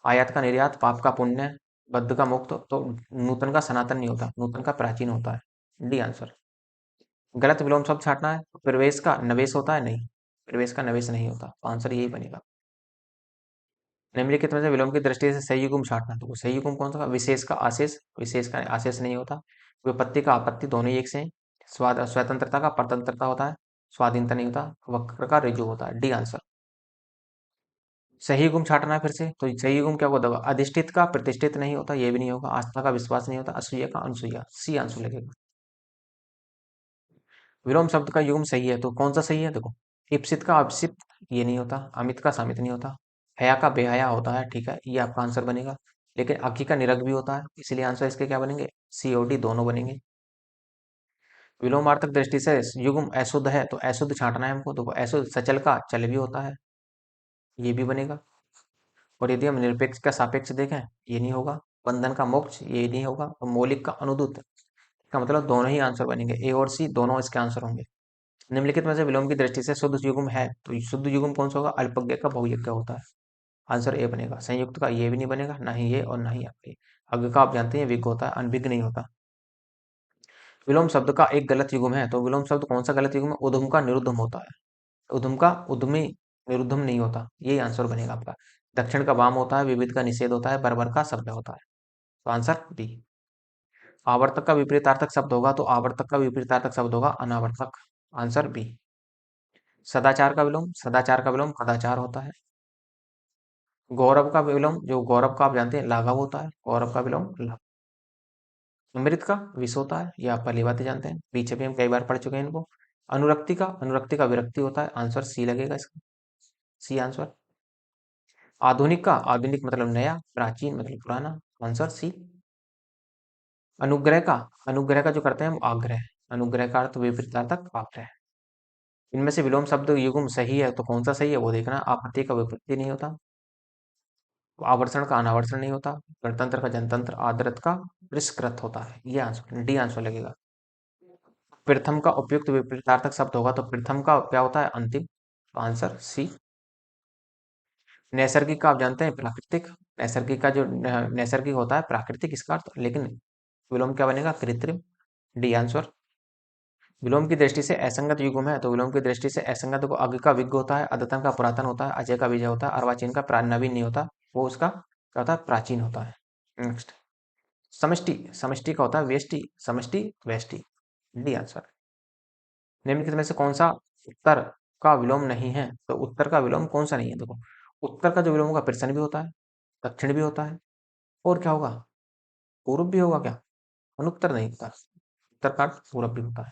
आयात का निर्यात, पाप का पुण्य, बद्ध का मुक्त, तो नूतन का सनातन नहीं होता, नूतन का प्राचीन होता है, डी आंसर। गलत विलोम शब्द छांटना है, तो प्रवेश का नवेश होता है, नहीं, प्रवेश का नवेश नहीं होता, तो आंसर यही बनेगा। निम्नलिखित में से विलोम की दृष्टि से सही युग्म छांटना, तो सही युग्म कौन सा? विशेष का आशेष, विशेष का आशेष नहीं होता। विपत्ति का आपत्ति, दोनों ही एक से हैं। स्वाद स्वतंत्रता का परतंत्रता होता है, स्वाधीनता नहीं होता। वक्र का ऋजु होता है, डी आंसर। सही युग्म छांटना है फिर से, तो सही युग्म क्या होगा? अधिष्ठित का प्रतिष्ठित नहीं होता, ये भी नहीं होगा। आस्था का विश्वास नहीं होता, असूया का अनसूया, सी आंसर लगेगा। विलोम शब्द का युग्म सही है, तो कौन सा सही है? देखो, इप्सित का अपसित, ये नहीं होता। अमित का समित नहीं होता। हया का बेहया होता है, ठीक है, ये आपका आंसर बनेगा। लेकिन अकी का निरग भी होता है, इसलिए आंसर इसके क्या बनेंगे? सी और डी दोनों बनेंगे। विलोमार्थक दृष्टि से युग्म अशुद्ध है, तो अशुद्ध छांटना है हमको, तो अशुद्ध सचल का चल भी होता है, ये भी बनेगा। और यदि हम निरपेक्ष का सापेक्ष देखें, ये नहीं होगा। बंधन का मोक्ष, ये नहीं होगा। और मौलिक का अनुदूत, इसका मतलब दोनों ही आंसर बनेंगे, ए और सी दोनों इसके आंसर होंगे। निम्नलिखित में से विलोम की दृष्टि से शुद्ध युग्म है, तो शुद्ध युग्म कौन सा होगा? अल्पज्ञ का बहुयज्ञ होता है, आंसर ए बनेगा। संयुक्त का ये भी नहीं बनेगा, ना ही ये और ना ही आपके। अज्ञ का आप जानते हैं विज्ञ होता है, अनभिज्ञ नहीं होता। विलोम शब्द का एक गलत युग्म है, तो विलोम शब्द कौन सा गलत युग्म है? उद्यम का निरुद्धम होता है, उद्यम का उद्यमी निरुद्धम नहीं होता, यही आंसर बनेगा आपका। दक्षिण का वाम होता है, विविध का निषेध होता है, बर्बर का सभ्य होता है, तो आंसर बी। आवर्तक का विपरीतार्थक शब्द होगा, तो आवर्तक का विपरीतार्थक शब्द होगा अनावर्तक, आंसर बी। सदाचार का विलोम, सदाचार का विलोम कदाचार होता है। गौरव का विलोम, जो गौरव का आप जानते हैं लाघव होता है, गौरव का विलोम लाघव। अमृत का विष होता है, ये आप पहली बात ही जानते हैं, पीछे भी हम कई बार पढ़ चुके हैं इनको। अनुरक्ति का विरक्ति होता है, आंसर सी लगेगा इसका, सी आंसर। आधुनिक मतलब नया, प्राचीन मतलब पुराना, आंसर सी। अनुग्रह का अनुग्रह का जो करते हैं हम आग्रह, अनुग्रह का अर्थ विपरीतार्थक आग्रह। इनमें से विलोम शब्द युग्म सही है तो कौन सा सही है वो देखना। आपत्ति का विपत्ति नहीं होता, आवर्षण का अनावर्षण नहीं होता, गणतंत्र का जनतंत्र, आदरत का परिष्कृत होता है। ये आंसर डी आंसर लगेगा। प्रथम का उपयुक्त विपरीतार्थक शब्द होगा तो प्रथम का क्या होता है, अंतिम, तो आंसर सी। नैसर्गिक का आप जानते हैं प्राकृतिक, नैसर्गिक का जो नैसर्गिक होता है प्राकृतिक इसका अर्थ, लेकिन विलोम क्या बनेगा, कृत्रिम, डी आंसर। विलोम की दृष्टि से असंगत युग्म है तो विलोम की दृष्टि से असंगत को अग का विज्ञ होता है, अद्यतन का पुरातन होता है, अजय का विजय होता है, अर्वाचीन का नवीन नहीं होता, वो उसका क्या होता है, प्राचीन होता है। नेक्स्ट, समष्टि, समष्टि का होता है व्यष्टि, समष्टि व्यष्टि, डी आंसर। निम्नलिखित में से कौन सा उत्तर का विलोम नहीं है, तो उत्तर का विलोम कौन सा नहीं है, देखो उत्तर का जो विलोम होगा प्रश्न भी होता है, दक्षिण भी होता है, और क्या होगा, पूर्व भी होगा क्या, अनुत्तर नहीं होता, उत्तर का पूर्व भी होता है।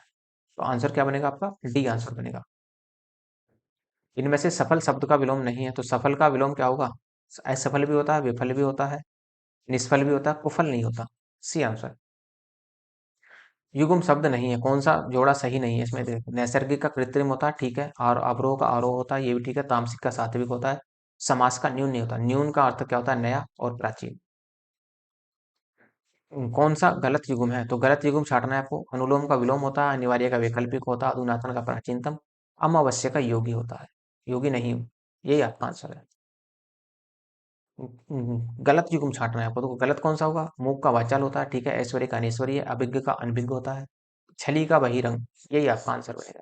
तो आंसर क्या बनेगा आपका, डी आंसर बनेगा। इनमें से सफल शब्द का विलोम नहीं है तो सफल का विलोम क्या होगा, असफल भी होता है, विफल भी होता है, निष्फल भी होता है, कुफल नहीं होता, सी आंसर। युग्म शब्द नहीं है, कौन सा जोड़ा सही नहीं है इसमें, देखो नैसर्गिक का कृत्रिम होता है, ठीक है, और अवरोह का आरोह होता है, ये भी ठीक है, तामसिक का सात्विक होता है, समास का न्यून नहीं होता, न्यून का अर्थ क्या होता है, नया और प्राचीन। कौन सा गलत युग्म है, तो गलत युग्म छांटना है आपको। अनुलोम का विलोम होता है, अनिवार्य का वैकल्पिक होता है, अधुनातन का प्राचीनतम, अमावस्या का योगी होता है, योगी नहीं, यही आपका आंसर है। गलत युग्म छांटना है आपको, तो गलत कौन सा होगा, मूक का वाचाल होता है, ठीक है, ऐश्वर्य का अनैश्वर्य, अभिज्ञ का अनभिज्ञ होता है, छली का बहिरंग, यही आपका आंसर बनेगा।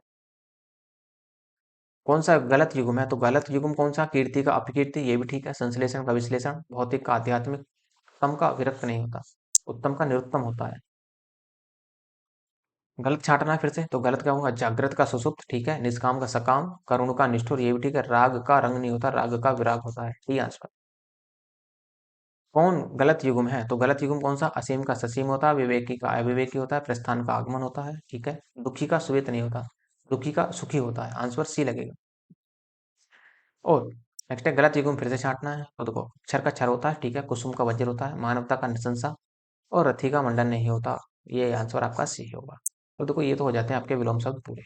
कौन सा गलत युग्म है, तो गलत युग्म कौन सा, कीर्ति का अपकीर्ति, ये भी ठीक है, संश्लेषण का विश्लेषण, भौतिक का आध्यात्मिक, उत्तम का विरक्त नहीं होता, उत्तम का निरुत्तम होता है। गलत छांटना है फिर से, तो गलत क्या होगा, जागृत का सुसुप्त, ठीक है, निष्काम का सकाम, करुण का निष्ठुर, ये भी ठीक है, राग का रंग नहीं होता, राग का विराग होता है, ठीक आंसर। कौन गलत युग्म है, तो गलत युग्म कौन सा, असीम का ससीम होता है, विवेकी का अविवेकी होता है, प्रस्थान का आगमन होता है, ठीक है, दुखी का श्वेत नहीं होता, दुखी का सुखी होता है, आंसर सी लगेगा। और नेक्स्ट है गलत युग्म फिर से छांटना है, तो देखो अक्षर का क्षर होता है, ठीक है, कुसुम का वज्र होता है, मानवता का निशंसा, और रथी का मंडन नहीं होता, ये आंसर आपका सी होगा। तो देखो ये तो हो जाते हैं आपके विलोम शब्द पूरे,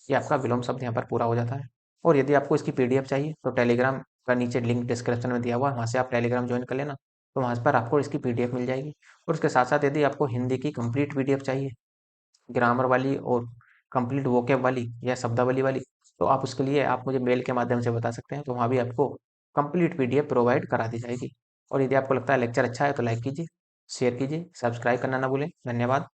ये आपका विलोम शब्द यहाँ पर पूरा हो जाता है। और यदि आपको इसकी पीडीएफ चाहिए तो टेलीग्राम का नीचे लिंक डिस्क्रिप्शन में दिया हुआ है, वहाँ से आप टेलीग्राम ज्वाइन कर लेना, तो वहाँ पर आपको इसकी पीडीएफ मिल जाएगी। और उसके साथ साथ यदि आपको हिंदी की कंप्लीट पीडीएफ चाहिए, ग्रामर वाली और कंप्लीट वोकेब वाली या शब्दावली वाली, तो आप उसके लिए आप मुझे मेल के माध्यम से बता सकते हैं, तो वहाँ भी आपको कंप्लीट पीडीएफ प्रोवाइड करा दी जाएगी। और यदि आपको लगता है लेक्चर अच्छा है तो लाइक कीजिए, शेयर कीजिए, सब्सक्राइब करना ना भूलें। धन्यवाद।